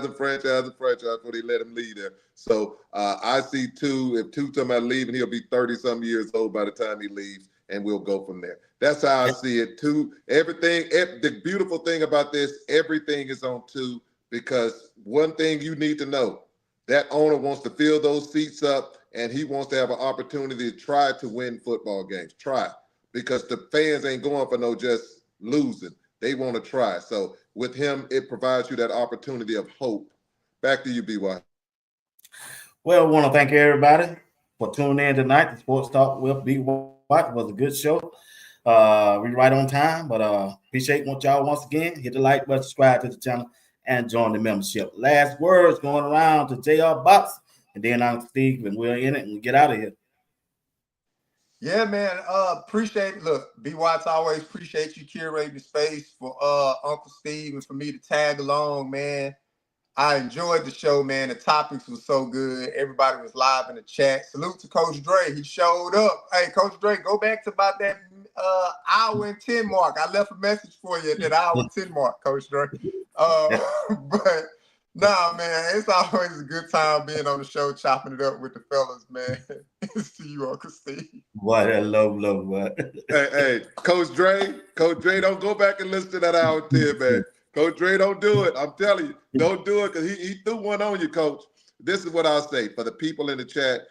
before they let him leave there. So I see Two. If Two talking about leaving, he'll be 30-some years old by the time he leaves, and we'll go from there. That's how I see it. Two, everything. The beautiful thing about this, everything is on Two, because one thing you need to know, that owner wants to fill those seats up, and he wants to have an opportunity to try to win football games. Try. Because the fans ain't going for no just losing. They want to try. So with him, it provides you that opportunity of hope. Back to you, BY. Well, I want to thank everybody for tuning in tonight. The Sports Talk with B. Watt was a good show. We're right on time, but appreciate what y'all once again. Hit the like button, subscribe to the channel, and join the membership. Last words going around to JR Boxing, and then Unc Steve, and we're in it and we get out of here. Yeah, man. Appreciate it. Look, B Watts, always appreciate you curating the space for Uncle Steve and for me to tag along, man. I enjoyed the show, man. The topics were so good. Everybody was live in the chat. Salute to Coach Dre. He showed up. Hey, Coach Dre, go back to about that hour and 10 mark. I left a message for you at that hour and 10 mark, Coach Dre. But nah, man, it's always a good time being on the show, chopping it up with the fellas, man. It's to you, Uncle Steve. Boy, that love, boy. Hey, Coach Dre, don't go back and listen to that hour 10, man. Coach Dre, don't do it. I'm telling you, don't do it, because he threw one on you, Coach. This is what I'll say for the people in the chat.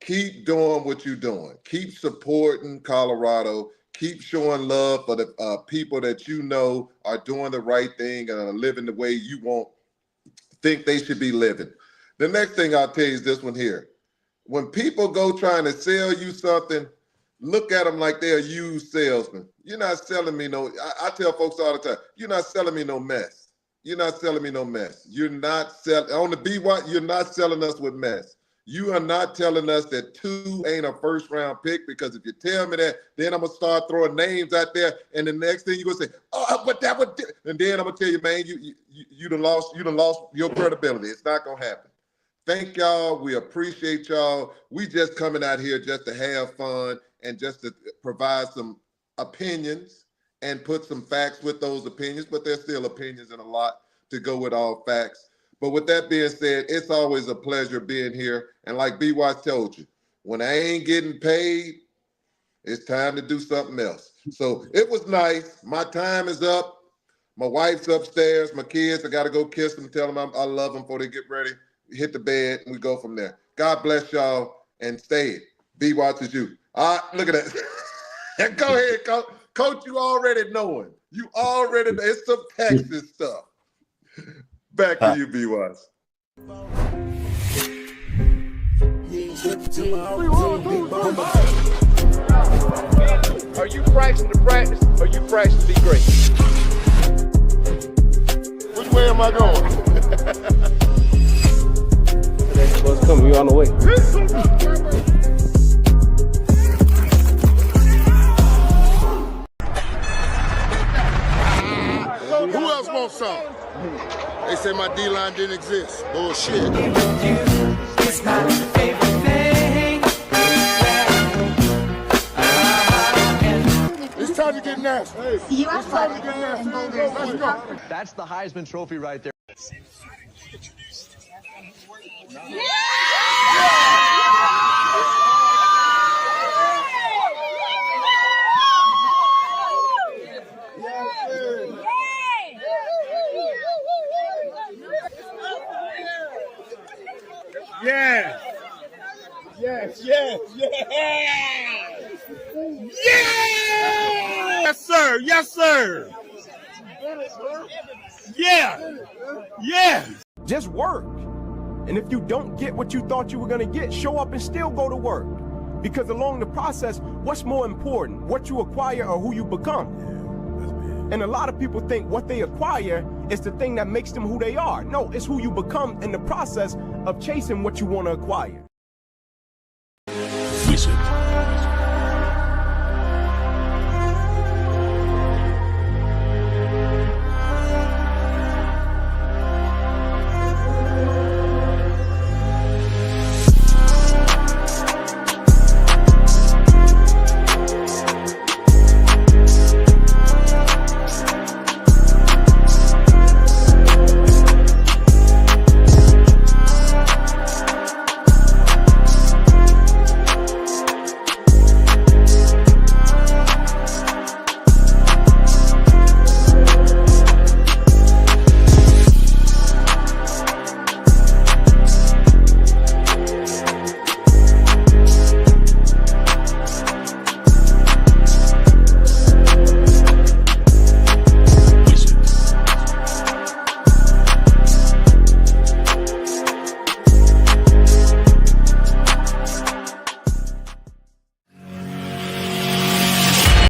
Keep doing what you're doing. Keep supporting Colorado. Keep showing love for the people that you know are doing the right thing and are living the way you think they should be living. The next thing I'll tell you is this one here. When people go trying to sell you something, look at them like they're a used salesman. You're not selling me no, I tell folks all the time, you're not selling me no mess. You're not selling me no mess. You're not selling, on the BY, you're not selling us with mess. You are not telling us that 2 ain't a first round pick, because if you tell me that, then I'm going to start throwing names out there. And the next thing you're going to say, oh, but that would, and then I'm going to tell you, man, you done lost your credibility. It's not going to happen. Thank y'all. We appreciate y'all. We just coming out here just to have fun and just to provide some opinions and put some facts with those opinions, but there's still opinions and a lot to go with all facts. But with that being said, it's always a pleasure being here. And like B.Y. told you, when I ain't getting paid, it's time to do something else. So it was nice. My time is up. My wife's upstairs. My kids, I got to go kiss them, tell them I love them before they get ready. Hit the bed, and we go from there. God bless y'all, and stay it. B.Y. is you. All right, look at that. Go ahead, Coach. Coach, you already knowing. You already know. It's some Texas stuff. Back to you, B.Y. Are you practicing to practice, or you practicing to be great? Which way am I going? What's coming? You on the way. Who else wants some? They say my D-line didn't exist. Bullshit. It's my favorite thing. It's time to get nasty. It's time to get nasty. Let's go. That's the Heisman Trophy right there. Yeah. Yes. Yes, sir. Yes, sir. Yeah. Just work. And if you don't get what you thought you were going to get, show up and still go to work. Because along the process, what's more important, what you acquire or who you become? And a lot of people think what they acquire is the thing that makes them who they are. No, it's who you become in the process of chasing what you want to acquire. Visit